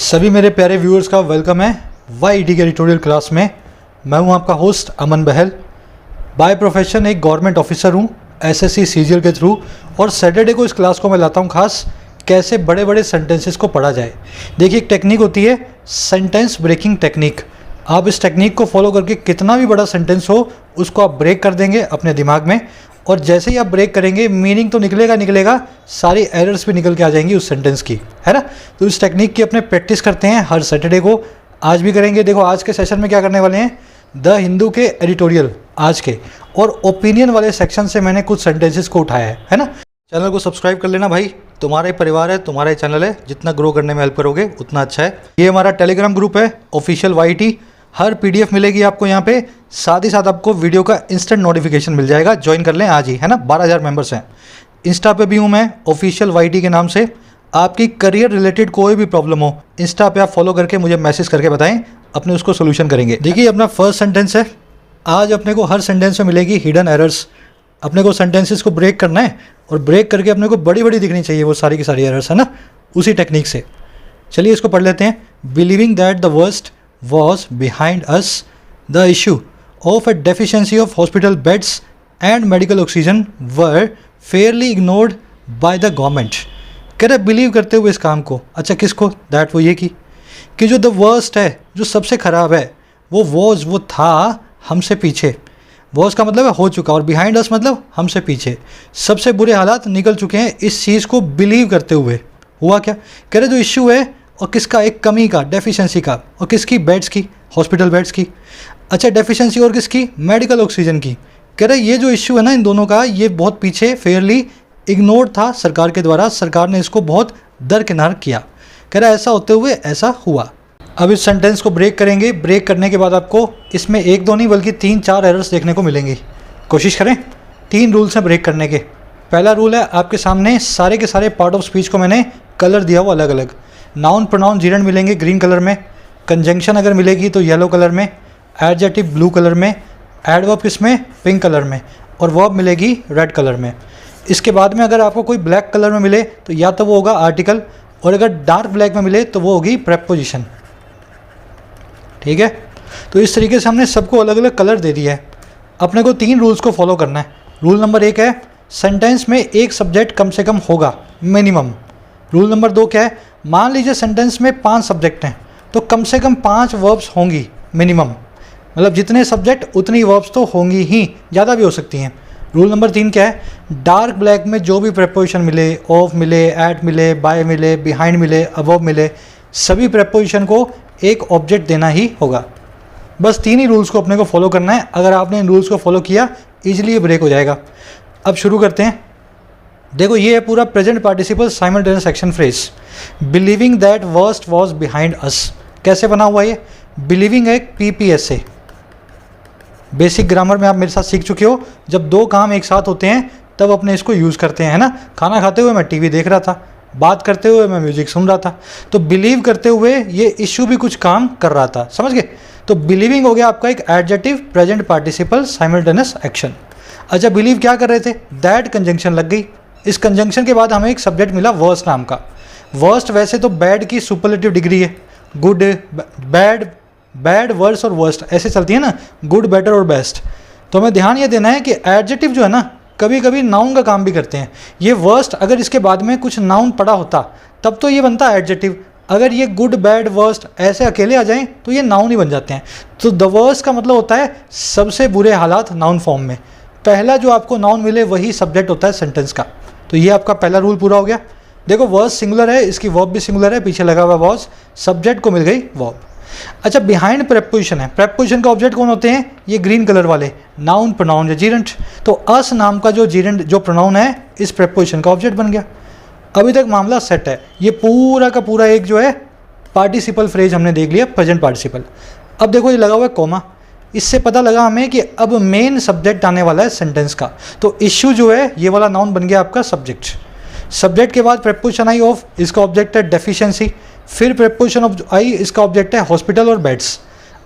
सभी मेरे प्यारे व्यूअर्स का वेलकम है YET के एडिटोरियल क्लास में। मैं हूं आपका host Aman Bahal. By profession एक गवर्नमेंट ऑफिसर हूं SSC CGL के थ्रू, और सैटरडे को इस क्लास को मैं लाता हूं खास कैसे बड़े बड़े सेंटेंसेस को पढ़ा जाए। देखिए, एक टेक्निक होती है सेंटेंस ब्रेकिंग टेक्निक। आप इस टेक्निक को फॉलो करके कितना भी बड़ा सेंटेंस हो उसको आप ब्रेक कर देंगे अपने दिमाग में, और जैसे ही आप ब्रेक करेंगे मीनिंग तो निकलेगा, सारी एरर्स भी निकल के आ जाएंगी उस सेंटेंस की, है ना। तो इस टेक्निक की अपने प्रैक्टिस करते हैं हर सैटरडे को। आज भी करेंगे। देखो, आज के सेशन में क्या करने वाले हैं, द हिंदू के एडिटोरियल आज के और ओपिनियन वाले सेक्शन से मैंने कुछ सेंटेंसेस को उठाया है ना। चैनल को सब्सक्राइब कर लेना भाई, तुम्हारा ही परिवार है, तुम्हारा ही चैनल है, जितना ग्रो करने में हेल्प करोगे उतना अच्छा है। ये हमारा टेलीग्राम ग्रुप है ऑफिशियल YET। हर PDF मिलेगी आपको यहाँ पे, साथ ही साथ आपको वीडियो का इंस्टेंट नोटिफिकेशन मिल जाएगा। ज्वाइन कर लें आज ही, है ना। 12,000 मेंबर्स हैं। इंस्टा पे भी हूँ मैं ऑफिशियल YET के नाम से। आपकी करियर रिलेटेड कोई भी प्रॉब्लम हो, इंस्टा पे आप फॉलो करके मुझे मैसेज करके बताएं, अपने उसको सोल्यूशन करेंगे। देखिए, अपना फर्स्ट सेंटेंस है। आज अपने को हर सेंटेंस में मिलेगी हिडन एरर्स। अपने को सेंटेंसेस को ब्रेक करना है, और ब्रेक करके अपने को बड़ी बड़ी दिखनी चाहिए वो सारी की सारी एरर्स, है ना, उसी टेक्निक से। चलिए इसको पढ़ लेते हैं। Believing that the worst was behind us, the issue of a deficiency of hospital beds and medical oxygen were fairly ignored by the government। कह रहे बिलीव करते हुए इस काम को। अच्छा, किसको? दैट वो ये कि जो द वर्स्ट है, जो सबसे ख़राब है, वो था हमसे पीछे। वॉज का मतलब है हो चुका, और बिहाइंड अस मतलब हमसे पीछे। सबसे बुरे हालात निकल चुके हैं इस चीज़ को बिलीव करते हुए। हुआ क्या? कह रहे जो इश्यू है और किसका, एक कमी का, डेफिशिएंसी का, और किसकी, बेड्स की, हॉस्पिटल बेड्स की। अच्छा, डेफिशिएंसी और किसकी, मेडिकल ऑक्सीजन की। कह रहे ये जो इश्यू है ना इन दोनों का, ये बहुत पीछे फेयरली इग्नोर्ड था सरकार के द्वारा। सरकार ने इसको बहुत दरकिनार किया। कह रहा ऐसा होते हुए ऐसा हुआ। अब इस सेंटेंस को ब्रेक करेंगे। ब्रेक करने के बाद आपको इसमें एक दो नहीं बल्कि 3-4 एरर्स देखने को मिलेंगी। कोशिश करें। 3 रूल्स हैं ब्रेक करने के। पहला रूल है, आपके सामने सारे के सारे पार्ट ऑफ स्पीच को मैंने कलर दिया हुआ अलग अलग। नाउन प्रोनाउन जीरेंड मिलेंगे ग्रीन कलर में, कंजंक्शन अगर मिलेगी तो येलो कलर में, एडजेक्टिव ब्लू कलर में, एडवर्ब किसमें, पिंक कलर में, और वर्ब मिलेगी रेड कलर में। इसके बाद में अगर आपको कोई ब्लैक कलर में मिले तो या तो वो होगा आर्टिकल, और अगर डार्क ब्लैक में मिले तो वो होगी प्रेपोजिशन। ठीक है, तो इस तरीके से हमने सबको अलग अलग कलर दे दिया है। अपने को 3 रूल्स को फॉलो करना है। रूल नंबर 1 है, सेंटेंस में एक सब्जेक्ट कम से कम होगा, मिनिमम। रूल नंबर 2 क्या है, मान लीजिए सेंटेंस में 5 सब्जेक्ट हैं तो कम से कम 5 वर्ब्स होंगी मिनिमम। मतलब जितने सब्जेक्ट उतनी वर्ब्स तो होंगी ही, ज़्यादा भी हो सकती हैं। रूल नंबर 3 क्या है, डार्क ब्लैक में जो भी प्रेपोजिशन मिले, ऑफ मिले, एट मिले, बाय मिले, बिहाइंड मिले, अबव मिले, सभी प्रेपोजिशन को एक ऑब्जेक्ट देना ही होगा। बस 3 ही रूल्स को अपने को फॉलो करना है। अगर आपने इन रूल्स को फॉलो किया ईजिली ये ब्रेक हो जाएगा। अब शुरू करते हैं। देखो, ये है पूरा present participle simultaneous action phrase. Believing that worst was behind us. कैसे बना हुआ ये? बिलीविंग है PPSA। बेसिक ग्रामर में आप मेरे साथ सीख चुके हो, जब 2 काम एक साथ होते हैं तब अपने इसको यूज़ करते हैं, है ना। खाना खाते हुए मैं TV देख रहा था, बात करते हुए मैं म्यूजिक सुन रहा था, तो बिलीव करते हुए ये इश्यू भी कुछ काम कर रहा था। समझ गए? तो बिलीविंग हो गया आपका एक adjective present participle simultaneous action. अच्छा, बिलीव क्या कर रहे थे, दैट कंजंक्शन लग गई। इस कंजंक्शन के बाद हमें एक सब्जेक्ट मिला वर्स्ट नाम का। वर्स्ट वैसे तो बैड की सुपरलेटिव डिग्री है। गुड, बैड, वर्स और वर्स्ट ऐसे चलती है ना, गुड, बेटर और बेस्ट। तो हमें ध्यान ये देना है कि एडजेक्टिव जो है ना, कभी कभी नाउन का काम भी करते हैं। ये वर्स्ट अगर इसके बाद में कुछ नाउन पड़ा होता तब तो ये बनता है एडजेक्टिव। अगर ये गुड, बैड, वर्स्ट ऐसे अकेले आ जाएं तो ये नाउन ही बन जाते हैं। तो द वर्स्ट का मतलब होता है सबसे बुरे हालात नाउन फॉर्म में। पहला जो आपको नाउन मिले वही सब्जेक्ट होता है सेंटेंस का। तो ये आपका पहला रूल पूरा हो गया। देखो, वर्ब सिंगुलर है, इसकी वर्ब भी सिंगुलर है, पीछे लगा हुआ वॉज, सब्जेक्ट को मिल गई वर्ब। अच्छा, बिहाइंड प्रेपोजिशन है। प्रेपोजिशन का ऑब्जेक्ट कौन होते हैं? ये ग्रीन कलर वाले, नाउन प्रोनाउन या जीरेंड। तो अस नाम का जो जीरेंड, जो प्रोनाउन है, इस प्रेपोजिशन का ऑब्जेक्ट बन गया। अभी तक मामला सेट है। ये पूरा का पूरा एक जो है पार्टिसिपल फ्रेज हमने देख लिया, प्रेजेंट पार्टिसिपल। अब देखो, ये लगा हुआ है कॉमा। इससे पता लगा हमें कि अब मेन सब्जेक्ट आने वाला है सेंटेंस का। तो इश्यू जो है, ये वाला नाउन बन गया आपका सब्जेक्ट। सब्जेक्ट के बाद प्रेपोजिशन आई ऑफ, इसका ऑब्जेक्ट है डेफिशिएंसी। फिर प्रेपोजिशन ऑफ आई, इसका ऑब्जेक्ट है हॉस्पिटल और बेड्स।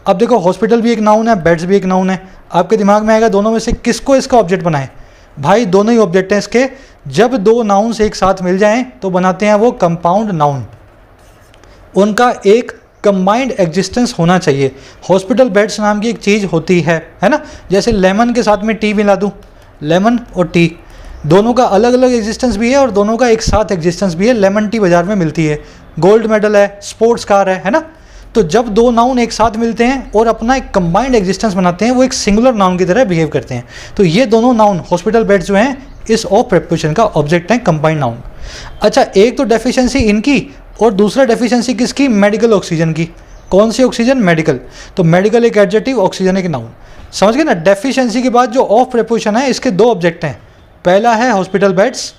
अब देखो, हॉस्पिटल भी एक नाउन है, बेड्स भी एक नाउन है। आपके दिमाग में आएगा दोनों में से किसको इसका ऑब्जेक्ट बनाए? भाई दोनों ही ऑब्जेक्ट हैं इसके। जब 2 नाउन्स एक साथ मिल जाएं तो बनाते हैं वो कंपाउंड नाउन। उनका एक कंबाइंड एग्जिस्टेंस होना चाहिए। हॉस्पिटल बेड्स नाम की एक चीज़ होती है ना, जैसे लेमन के साथ में टी मिला दूँ, लेमन और टी दोनों का अलग अलग एग्जिस्टेंस भी है और दोनों का एक साथ एग्जिस्टेंस भी है। लेमन टी बाजार में मिलती है, गोल्ड मेडल है, स्पोर्ट्स कार है ना। तो जब दो नाउन एक साथ मिलते हैं और अपना एक कंबाइंड एग्जिस्टेंस बनाते हैं, वो एक सिंगुलर नाउन की तरह बिहेव करते हैं। तो ये दोनों नाउन हॉस्पिटल बेड्स जो हैं इस ऑफ प्रेपोजिशन का ऑब्जेक्ट हैं, कंबाइंड नाउन। अच्छा, एक तो डेफिशिएंसी इनकी और दूसरा डेफिशिएंसी किसकी? मेडिकल ऑक्सीजन की। कौन सी ऑक्सीजन? मेडिकल। तो मेडिकल एक एडजेक्टिव, ऑक्सीजन एक नाउन। समझ गए ना? डेफिशिएंसी के बाद जो ऑफ प्रेपोजिशन है इसके दो ऑब्जेक्ट हैं, पहला है हॉस्पिटल बेड्स,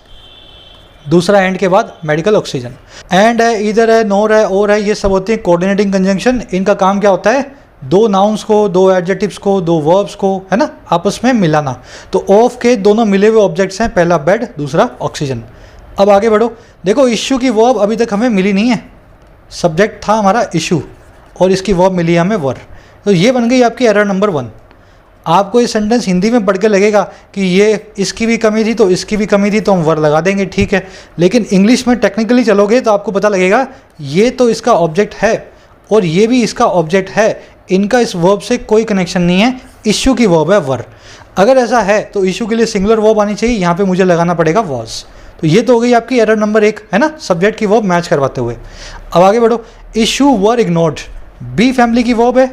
दूसरा एंड के बाद मेडिकल ऑक्सीजन। एंड है, इधर है, नोर है, और है, ये सब होते हैं कोऑर्डिनेटिंग कंजंक्शन। इनका काम क्या होता है? दो नाउन्स को, दो एडजेक्टिव्स को, दो वर्ब्स को, है ना, आपस में मिलाना। तो ऑफ के दोनों मिले हुए ऑब्जेक्ट्स हैं, पहला बेड, दूसरा ऑक्सीजन। अब आगे बढ़ो, देखो इश्यू की वर्ब अभी तक हमें मिली नहीं है। सब्जेक्ट था हमारा इशू और इसकी वर्ब मिली है हमें वर। तो ये बन गई आपकी एरर नंबर 1। आपको ये सेंटेंस हिंदी में पढ़ के लगेगा कि ये इसकी भी कमी थी तो इसकी भी कमी थी तो हम वर लगा देंगे, ठीक है। लेकिन इंग्लिश में टेक्निकली चलोगे तो आपको पता लगेगा ये तो इसका ऑब्जेक्ट है और ये भी इसका ऑब्जेक्ट है, इनका इस वर्ब से कोई कनेक्शन नहीं है। इश्यू की वर्ब है वर। अगर ऐसा है तो इशू के लिए सिंगुलर वर्ब आनी चाहिए, यहाँ पे मुझे लगाना पड़ेगा वॉज। तो ये तो हो गई आपकी एरर नंबर 1, है ना, सब्जेक्ट की वर्ब मैच करवाते हुए। अब आगे बढ़ो, issue were ignored, be family की वर्ब है।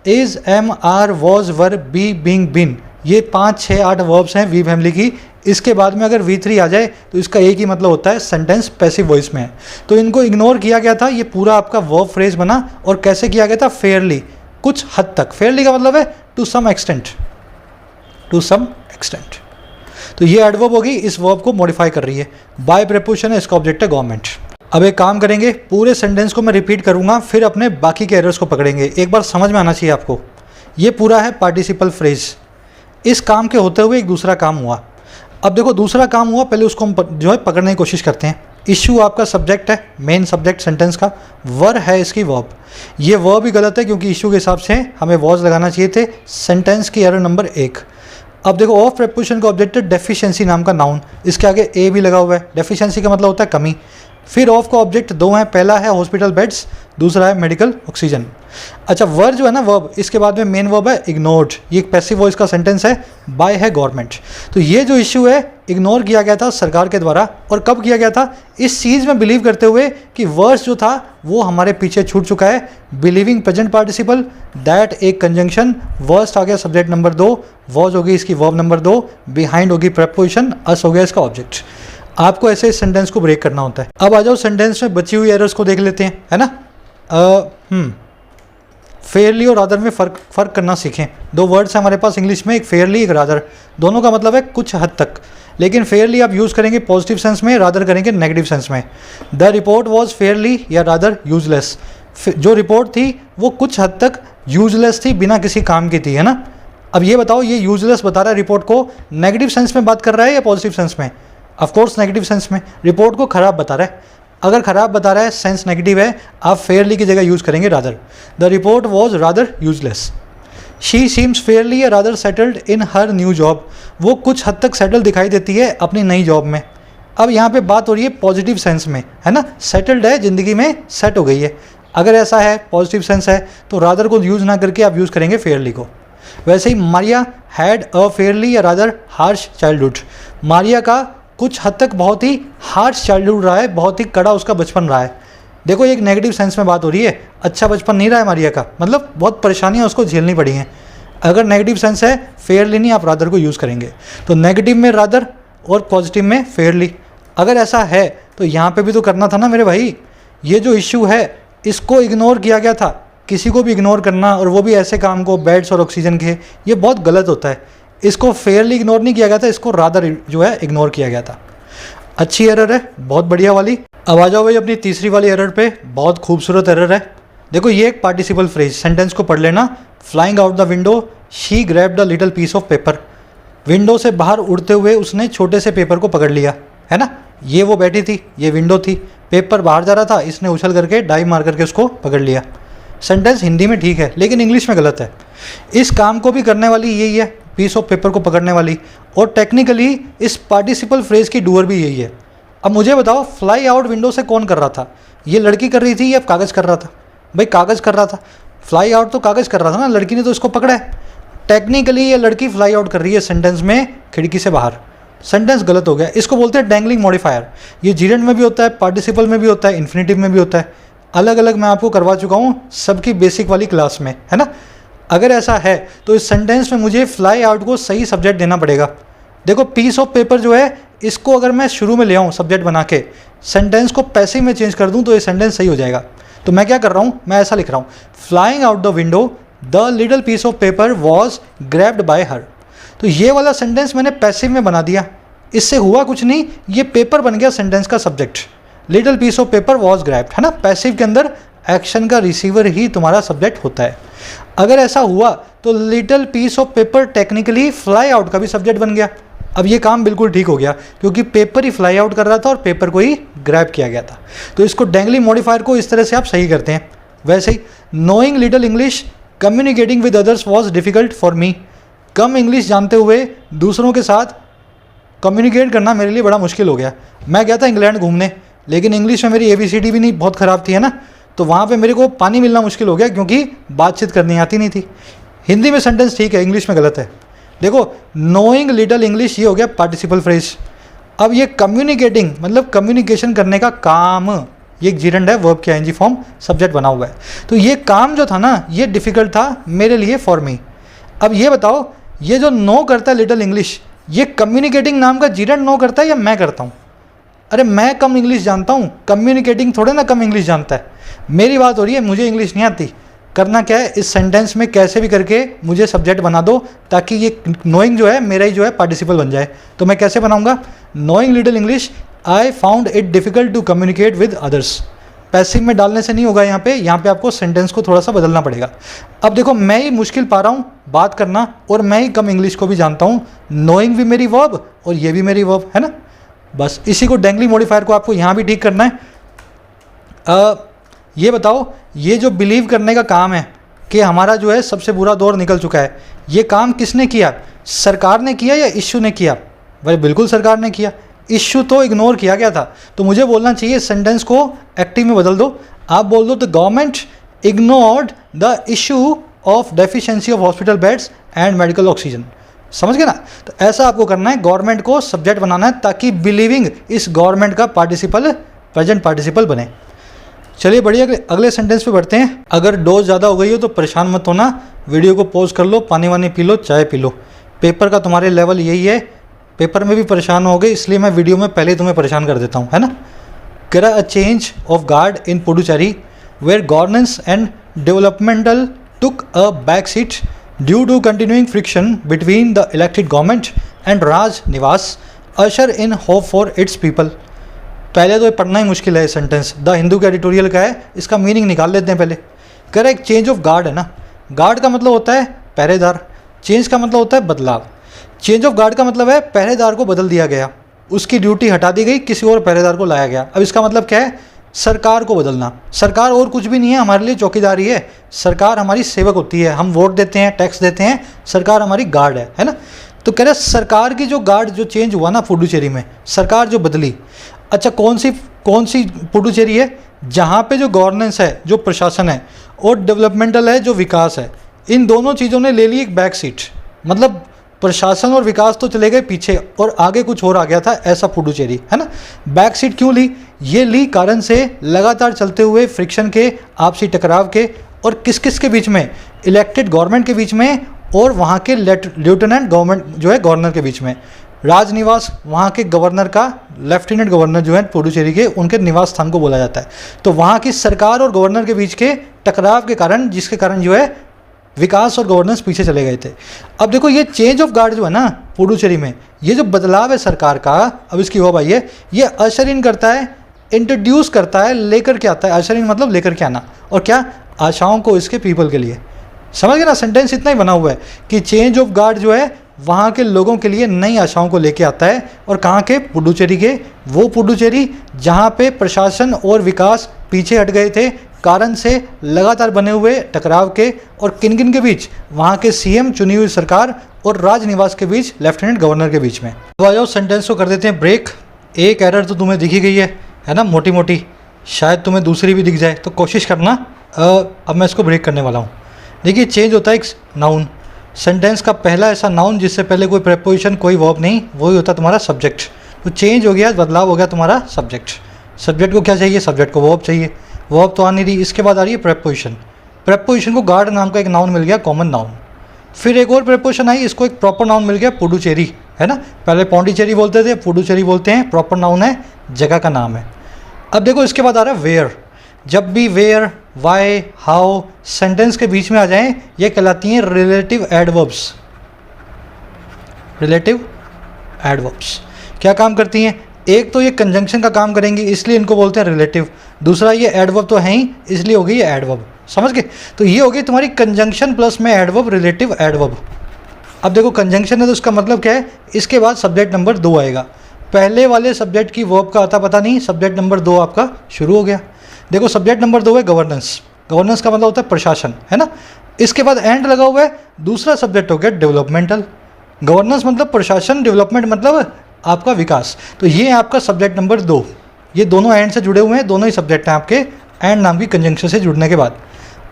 Is, am, are, was, were, be, being, been, ये 5, 6, 8 वर्ब्स हैं वी फैमिली की। इसके बाद में अगर V3 आ जाए तो इसका एक ही मतलब होता है, सेंटेंस पैसिव वॉइस में है। तो इनको इग्नोर किया गया था, ये पूरा आपका वर्ब फ्रेज बना। और कैसे किया गया था? फेयरली, कुछ हद तक। फेयरली का मतलब है to some extent, to some extent. तो ये एडवर्ब होगी, इस वर्ब को मॉडिफाई कर रही है। बाय प्रीपोजिशन है, इसका ऑब्जेक्ट है गवर्नमेंट। अब एक काम करेंगे, पूरे सेंटेंस को मैं रिपीट करूंगा, फिर अपने बाकी के एरर्स को पकड़ेंगे। एक बार समझ में आना चाहिए आपको। ये पूरा है पार्टिसिपल फ्रेज। इस काम के होते हुए एक दूसरा काम हुआ। अब देखो दूसरा काम हुआ, पहले उसको हम जो है पकड़ने की कोशिश करते हैं। इशू आपका सब्जेक्ट है, मेन सब्जेक्ट सेंटेंस का। वर है इसकी वर्ब। ये वर्ब भी गलत है क्योंकि इशू के हिसाब से हमें वॉज लगाना चाहिए थे। सेंटेंस की एरर नंबर 1। अब देखो ऑफ प्रीपोजिशन का ऑब्जेक्ट है डेफिशिएंसी नाम का नाउन। इसके आगे ए भी लगा हुआ है। डेफिशिएंसी का मतलब होता है कमी। फिर ऑफ का ऑब्जेक्ट 2 हैं, पहला है हॉस्पिटल बेड्स, दूसरा है मेडिकल ऑक्सीजन। अच्छा, वर्ब जो है ना, वर्ब, इसके बाद में मेन वर्ब है इग्नोर्ड। ये एक पैसिव वॉइस का सेंटेंस है, बाय है गवर्नमेंट। तो ये जो इश्यू है इग्नोर किया गया था सरकार के द्वारा। और कब किया गया था? इस चीज़ में बिलीव करते हुए कि वर्स जो था वो हमारे पीछे छूट चुका है। बिलीविंग प्रेजेंट पार्टिसिपल, दैट एक कंजंक्शन, वर्स्ट आ गया सब्जेक्ट नंबर 2, वॉज होगी इसकी वर्ब नंबर 2, बिहाइंड होगी प्रेपोजिशन, अस हो गया इसका ऑब्जेक्ट। आपको ऐसे इस सेंटेंस को ब्रेक करना होता है। अब आ जाओ सेंटेंस में बची हुई एरर्स को देख लेते हैं, है ना। फेयरली और रादर में फ़र्क करना सीखें। दो वर्ड्स हैं हमारे पास इंग्लिश में, एक फेयरली, एक रादर। दोनों का मतलब है कुछ हद तक, लेकिन फेयरली आप यूज़ करेंगे पॉजिटिव सेंस में, रादर करेंगे नेगेटिव सेंस में। द रिपोर्ट वॉज फेयरली या रादर यूजलेस। जो रिपोर्ट थी वो कुछ हद तक यूजलेस थी, बिना किसी काम की थी, है ना। अब ये बताओ, ये यूजलेस बता रहा है रिपोर्ट को, नेगेटिव सेंस में बात कर रहा है या पॉजिटिव सेंस में? ऑफकोर्स नेगेटिव सेंस में। रिपोर्ट को ख़राब बता रहा है। अगर ख़राब बता रहा है, सेंस नेगेटिव है, आप फेयरली की जगह यूज़ करेंगे rather. The report was rather useless. She seems fairly या rather settled in her new job. वो कुछ हद तक सेटल दिखाई देती है अपनी नई जॉब में। अब यहाँ पे बात हो रही है पॉजिटिव सेंस में, है ना। सेटल्ड है, ज़िंदगी में सेट हो गई है। अगर ऐसा है, पॉजिटिव सेंस है, तो रादर को यूज़ ना करके आप यूज़ करेंगे फेयरली को। वैसे ही मारिया हैड अ फेयरली या रादर हार्श चाइल्डहुड। मारिया का कुछ हद तक बहुत ही हार्श चाइल्डहुड रहा है, बहुत ही कड़ा उसका बचपन रहा है। देखो ये एक नेगेटिव सेंस में बात हो रही है, अच्छा बचपन नहीं रहा है मारिया का, मतलब बहुत परेशानियां उसको झेलनी पड़ी हैं। अगर नेगेटिव सेंस है, फेयरली नहीं, आप रादर को यूज़ करेंगे। तो नेगेटिव में रादर और पॉजिटिव में फेयरली। अगर ऐसा है तो यहाँ पे भी तो करना था ना मेरे भाई। ये जो इश्यू है इसको इग्नोर किया गया था। किसी को भी इग्नोर करना, और वो भी ऐसे काम को बेड्स और ऑक्सीजन के, ये बहुत गलत होता है। इसको फेयरली इग्नोर नहीं किया गया था, इसको रादर जो है इग्नोर किया गया था। अच्छी एरर है, बहुत बढ़िया वाली। अब आ जाओ भाई अपनी तीसरी वाली एरर पे। बहुत खूबसूरत एरर है। देखो ये एक पार्टिसिपल फ्रेज, सेंटेंस को पढ़ लेना। Flying out the window she grabbed a little piece of paper. Window से बाहर उड़ते हुए उसने छोटे से पेपर को पकड़ लिया, है ना। ये वो बैठी थी, ये विंडो थी, पेपर बाहर जा रहा था, इसने उछल करके डाइव मार करके उसको पकड़ लिया। सेंटेंस हिंदी में ठीक है लेकिन इंग्लिश में गलत है। इस काम को भी करने वाली यही है, पीस ऑफ पेपर को पकड़ने वाली, और टेक्निकली इस पार्टिसिपल फ्रेज की डूअर भी यही है। अब मुझे बताओ, फ्लाई आउट विंडो से कौन कर रहा था? ये लड़की कर रही थी या कागज़ कर रहा था? भाई कागज़ कर रहा था, फ्लाई आउट तो कागज़ कर रहा था ना, लड़की ने तो इसको पकड़ा है। टेक्निकली ये लड़की फ्लाई आउट कर रही है सेंटेंस में खिड़की से बाहर, सेंटेंस गलत हो गया। इसको बोलते हैं डैंगलिंग मॉडिफायर। ये जीरेंड में भी होता है, पार्टिसिपल में भी होता है, इन्फिनेटिव में भी होता है। अलग अलग मैं आपको करवा चुका हूँ सबकी बेसिक वाली क्लास में, है ना। अगर ऐसा है तो इस सेंटेंस में मुझे फ्लाई आउट को सही सब्जेक्ट देना पड़ेगा। देखो पीस ऑफ पेपर जो है, इसको अगर मैं शुरू में ले आऊँ सब्जेक्ट बना के, सेंटेंस को पैसिव में चेंज कर दूँ तो ये सेंटेंस सही हो जाएगा। तो मैं क्या कर रहा हूँ, मैं ऐसा लिख रहा हूँ, flying out the window the little piece of paper was grabbed by her. तो ये वाला सेंटेंस मैंने पैसिव में बना दिया, इससे हुआ कुछ नहीं, ये पेपर बन गया सेंटेंस का subject. Little piece of paper was grabbed, है ना। पैसिव के अंदर एक्शन का रिसीवर ही तुम्हारा सब्जेक्ट होता है। अगर ऐसा हुआ तो little piece of paper technically fly out का भी सब्जेक्ट बन गया। अब ये काम बिल्कुल ठीक हो गया क्योंकि पेपर ही फ्लाई आउट कर रहा था और पेपर को ही ग्रैब किया गया था। तो इसको डैंगलिंग मॉडिफायर को इस तरह से आप सही करते हैं। वैसे ही knowing little English communicating with others was difficult for me. कम इंग्लिश जानते हुए दूसरों के साथ कम्युनिकेट करना मेरे लिए बड़ा मुश्किल हो गया। मैं गया था इंग्लैंड घूमने, लेकिन इंग्लिश में मेरी ABCD भी नहीं बहुत ख़राब थी, है ना। तो वहाँ पे मेरे को पानी मिलना मुश्किल हो गया क्योंकि बातचीत करनी आती नहीं थी। हिंदी में सेंटेंस ठीक है, इंग्लिश में गलत है। देखो नोइंग लिटिल इंग्लिश ये हो गया पार्टिसिपल फ्रेज। अब ये कम्युनिकेटिंग मतलब कम्युनिकेशन करने का काम, ये एक जीरेंड है, वर्ब के ING फॉर्म, सब्जेक्ट बना हुआ है। तो ये काम जो था ना, ये डिफ़िकल्ट था मेरे लिए, फॉर मी। अब ये बताओ, ये जो नो करता है लिटिल इंग्लिश, ये कम्युनिकेटिंग नाम का जीरेंड नो करता है या मैं करता हूँ? अरे मैं कम इंग्लिश जानता हूँ, कम्युनिकेटिंग थोड़े ना कम इंग्लिश जानता है। मेरी बात हो रही है, मुझे इंग्लिश नहीं आती। करना क्या है, इस सेंटेंस में कैसे भी करके मुझे सब्जेक्ट बना दो ताकि ये नोइंग जो है मेरा ही जो है पार्टिसिपल बन जाए। तो मैं कैसे बनाऊंगा, knowing little English I found it difficult to communicate with others. Passive में डालने से नहीं होगा, यहाँ पे आपको सेंटेंस को थोड़ा सा बदलना पड़ेगा। अब देखो मैं ही मुश्किल पा रहा हूँ बात करना और मैं ही कम इंग्लिश को भी जानता हूँ। नोइंग भी मेरी वर्ब और ये भी मेरी वर्ब, है ना। बस इसी को डैंगलिंग मॉडिफायर को आपको यहाँ भी ठीक करना है। ये बताओ, ये जो बिलीव करने का काम है कि हमारा जो है सबसे बुरा दौर निकल चुका है, ये काम किसने किया, सरकार ने किया या इश्यू ने किया? भाई बिल्कुल सरकार ने किया। इश्यू तो इग्नोर किया गया था। तो मुझे बोलना चाहिए, सेंटेंस को एक्टिव में बदल दो, आप बोल दो the government ignored the issue of deficiency of hospital beds and medical oxygen. समझ गए ना। तो ऐसा आपको करना है, गवर्नमेंट को सब्जेक्ट बनाना है ताकि बिलीविंग इस गवर्नमेंट का पार्टिसिपल प्रेजेंट पार्टिसिपल बने। चलिए बढ़िया, अगले सेंटेंस पे बढ़ते हैं। अगर डोज ज़्यादा हो गई हो तो परेशान मत होना, वीडियो को पॉज कर लो, पानी वानी पी लो, चाय पी लो। पेपर का तुम्हारे लेवल यही है, पेपर में भी परेशान हो गए, इसलिए मैं वीडियो में पहले तुम्हें परेशान कर देता हूँ, है ना। करा a change of guard in Puducherry where governance and developmental took a back seat due to continuing friction between the elected government and Raj Nivas usher in hope for its people. पहले तो ये पढ़ना ही मुश्किल है सेंटेंस, द हिंदू के एडिटोरियल का है, इसका मीनिंग निकाल लेते हैं पहले। कह रहा है एक चेंज ऑफ गार्ड है ना, गार्ड का मतलब होता है पहरेदार, चेंज का मतलब होता है बदलाव। चेंज ऑफ गार्ड का मतलब है पहरेदार को बदल दिया गया, उसकी ड्यूटी हटा दी गई, किसी और पहरेदार को लाया गया। अब इसका मतलब क्या है, सरकार को बदलना। सरकार और कुछ भी नहीं है, हमारे लिए चौकीदारी है। सरकार हमारी सेवक होती है, हम वोट देते हैं, टैक्स देते हैं, सरकार हमारी गार्ड है ना। तो कह रहे सरकार की जो गार्ड जो चेंज हुआ ना पुडुचेरी में, सरकार जो बदली। अच्छा कौन सी पुडुचेरी है, जहाँ पे जो गवर्नेंस है, जो प्रशासन है, और डेवलपमेंटल है, जो विकास है, इन दोनों चीज़ों ने ले ली एक बैक सीट। मतलब प्रशासन और विकास तो चले गए पीछे और आगे कुछ और आ गया था, ऐसा पुडुचेरी, है ना। बैक सीट क्यों ली, ये ली कारण से लगातार चलते हुए फ्रिक्शन के, आपसी टकराव के, और किस किस के बीच में, इलेक्टेड गवर्नमेंट के बीच में और वहाँ के लेफ्टिनेंट गवर्नमेंट जो है गवर्नर के बीच में। राजनिवास वहाँ के गवर्नर का, लेफ्टिनेंट गवर्नर जो है पुडुचेरी के, उनके निवास स्थान को बोला जाता है। तो वहाँ की सरकार और गवर्नर के बीच के टकराव के कारण, जिसके कारण जो है विकास और गवर्नेंस पीछे चले गए थे। अब देखो ये चेंज ऑफ गार्ड जो है ना पुडुचेरी में, ये जो बदलाव है सरकार का, अब इसकी हो भाई ये अशर इन करता है, इंट्रोड्यूस करता है, लेकर के आता है। अशर इन मतलब लेकर के आना, और क्या, आशाओं को इसके पीपल के लिए। समझ गए ना, सेंटेंस इतना ही बना हुआ है कि चेंज ऑफ गार्ड जो है वहाँ के लोगों के लिए नई आशाओं को लेके आता है। और कहाँ के, पुडुचेरी के। वो पुडुचेरी जहाँ पे प्रशासन और विकास पीछे हट गए थे कारण से लगातार बने हुए टकराव के, और किन किन के बीच, वहाँ के CM चुनी हुई सरकार और राजनिवास के बीच, लेफ्टिनेंट गवर्नर के बीच में। तो आ जाओ सेंटेंस को कर देते हैं ब्रेक। एक एरर तो तुम्हें दिखी गई है ना, मोटी मोटी, शायद तुम्हें दूसरी भी दिख जाए, तो कोशिश करना। अब मैं इसको ब्रेक करने वाला हूँ। देखिए चेंज होता है एक नाउन, सेंटेंस का पहला ऐसा नाउन जिससे पहले कोई प्रेपोजिशन कोई वर्ब नहीं, वही होता है तुम्हारा सब्जेक्ट। तो चेंज हो गया, बदलाव हो गया तुम्हारा सब्जेक्ट। सब्जेक्ट को क्या चाहिए? सब्जेक्ट को वर्ब चाहिए, वर्ब तो आ नहीं रही। इसके बाद आ रही है प्रेपोजिशन। प्रेपोजिशन को गार्ड नाम का एक नाउन मिल गया, कॉमन नाउन। फिर एक और प्रेपोजिशन आई, इसको एक प्रॉपर नाउन मिल गया, पुडुचेरी, है ना। पहले पौंडीचेरी बोलते थे, पुडुचेरी बोलते हैं, प्रॉपर नाउन है, जगह का नाम है। अब देखो इसके बाद आ रहा है वेयर। जब भी वेयर, वाई, हाउ सेंटेंस के बीच में आ जाएं, ये कहलाती हैं रिलेटिव एडवर्ब्स। रिलेटिव एडवर्ब्स क्या काम करती हैं? एक तो ये कंजंक्शन का काम करेंगी, इसलिए इनको बोलते हैं रिलेटिव। दूसरा ये एडवर्ब तो है ही, इसलिए हो गई ये एडवर्ब। समझ गए? तो ये हो गई तुम्हारी कंजंक्शन प्लस में एडवर्ब, रिलेटिव एडवर्ब। अब देखो कंजंक्शन है तो उसका मतलब क्या है? इसके बाद सब्जेक्ट नंबर 2 आएगा। पहले वाले सब्जेक्ट की वर्ब का आता पता नहीं, सब्जेक्ट नंबर 2 आपका शुरू हो गया। देखो सब्जेक्ट नंबर 2 है गवर्नेंस। गवर्नेंस का मतलब होता है प्रशासन, है ना। इसके बाद एंड लगा हुआ है, दूसरा सब्जेक्ट हो गया डेवलपमेंटल। गवर्नेंस मतलब प्रशासन, डेवलपमेंट मतलब आपका विकास। तो ये है आपका सब्जेक्ट नंबर 2। ये दोनों एंड से जुड़े हुए हैं, दोनों ही सब्जेक्ट हैं आपके एंड नाम की कंजंक्शन से जुड़ने के बाद।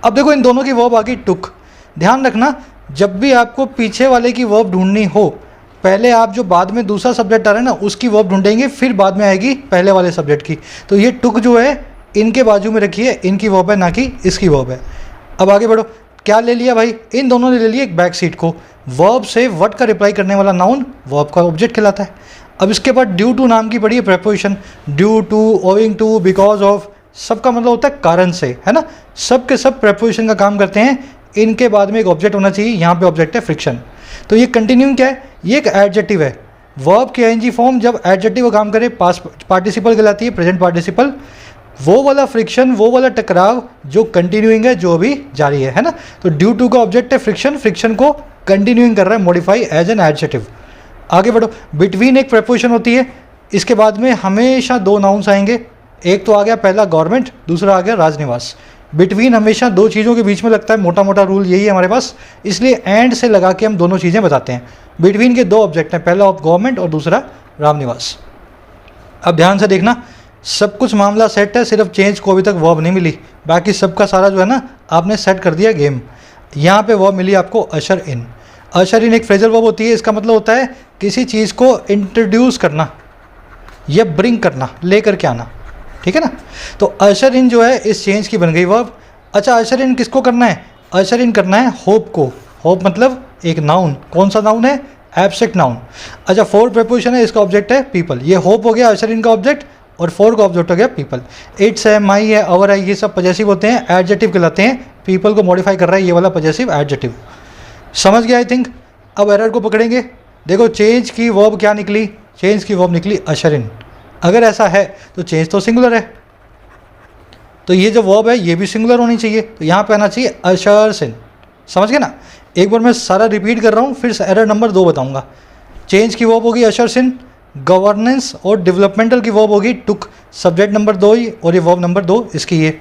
अब देखो इन दोनों की वर्ब आ गई टुक। ध्यान रखना, जब भी आपको पीछे वाले की वर्ब ढूंढनी हो, पहले आप जो बाद में दूसरा सब्जेक्ट आ रहा है ना, उसकी वर्ब ढूंढेंगे, फिर बाद में आएगी पहले वाले सब्जेक्ट की। तो ये टुक जो है इनके बाजू में रखिए, इनकी वर्ब है, ना कि इसकी वर्ब है। अब आगे बढ़ो, क्या ले लिया भाई? इन दोनों ने ले लिया एक बैक सीट को। वर्ब से व्हाट का रिप्लाई करने वाला नाउन वर्ब का ऑब्जेक्ट कहलाता है। अब इसके बाद ड्यू टू नाम की पड़ी है preposition. Due to, owing to, because of, सबका मतलब होता है कारण से, है ना। सब के सब प्रेपोजिशन का काम करते हैं। इनके बाद में एक ऑब्जेक्ट होना चाहिए, यहाँ पे ऑब्जेक्ट है फ्रिक्शन। तो ये कंटिन्यूइंग क्या है? ये एक एडजेक्टिव है। वर्ब की आईएनजी फॉर्म जब एडजेक्टिव का काम करे पास्ट पार्टिसिपल कहलाती है, प्रेजेंट पार्टिसिपल। वो वाला फ्रिक्शन, वो वाला टकराव जो कंटिन्यूइंग है, जो अभी जारी है ना। तो ड्यू टू का ऑब्जेक्ट है फ्रिक्शन, फ्रिक्शन को कंटिन्यूइंग कर रहा है, मॉडिफाई एज एन एडजेक्टिव। आगे बढ़ो, बिटवीन एक प्रेपोजिशन होती है। इसके बाद में हमेशा 2 नाउन्स आएंगे। एक तो आ गया पहला गवर्नमेंट, दूसरा आ गया राजनिवास। बिटवीन हमेशा 2 चीज़ों के बीच में लगता है, मोटा मोटा रूल यही है हमारे पास, इसलिए एंड से लगा के हम दोनों चीज़ें बताते हैं। बिटवीन के 2 ऑब्जेक्ट हैं, पहला गवर्नमेंट और दूसरा रामनिवास। अब ध्यान से देखना, सब कुछ मामला सेट है, सिर्फ चेंज को अभी तक वर्ब नहीं मिली, बाकी सबका सारा जो है ना आपने सेट कर दिया गेम। यहाँ पे वर्ब मिली आपको अशर इन। अशर इन एक फ्रेजल वर्ब होती है, इसका मतलब होता है किसी चीज़ को इंट्रोड्यूस करना या ब्रिंग करना, लेकर के आना, ठीक है ना। तो अशर इन जो है इस चेंज की बन गई वर्ब। अच्छा, अशर इन किसको करना है? अशर इन करना है होप को। होप मतलब एक नाउन, कौन सा नाउन है? Abstract noun. अच्छा, 4 प्रेपोजिशन है, इसका ऑब्जेक्ट है पीपल। ये होप हो गया अशर इन का ऑब्जेक्ट, और 4 का ऑब्जेक्ट हो गया पीपल। इट्स है, माई है, अवर है, ये सब पजेसिव होते हैं, एडजेक्टिव कहलाते हैं। पीपल को मॉडिफाई कर रहा है ये वाला पजेसिव एडजेक्टिव। समझ गया आई थिंक। अब एरर को पकड़ेंगे। देखो चेंज की वर्ब क्या निकली? चेंज की वर्ब निकली अशर इन। अगर ऐसा है तो चेंज तो सिंगुलर है, तो ये जो वर्ब है ये भी सिंगुलर होनी चाहिए, तो यहाँ पे आना चाहिए अशर्स इन। समझ गए ना। एक बार मैं सारा रिपीट कर रहा हूँ, फिर एरर नंबर 2 बताऊँगा। चेंज की वर्ब होगी अशर्स इन, गवर्नेंस और डेवलपमेंटल की वर्ब होगी टुक, सब्जेक्ट नंबर 2 ही, और ये वर्ब नंबर 2 इसकी ये।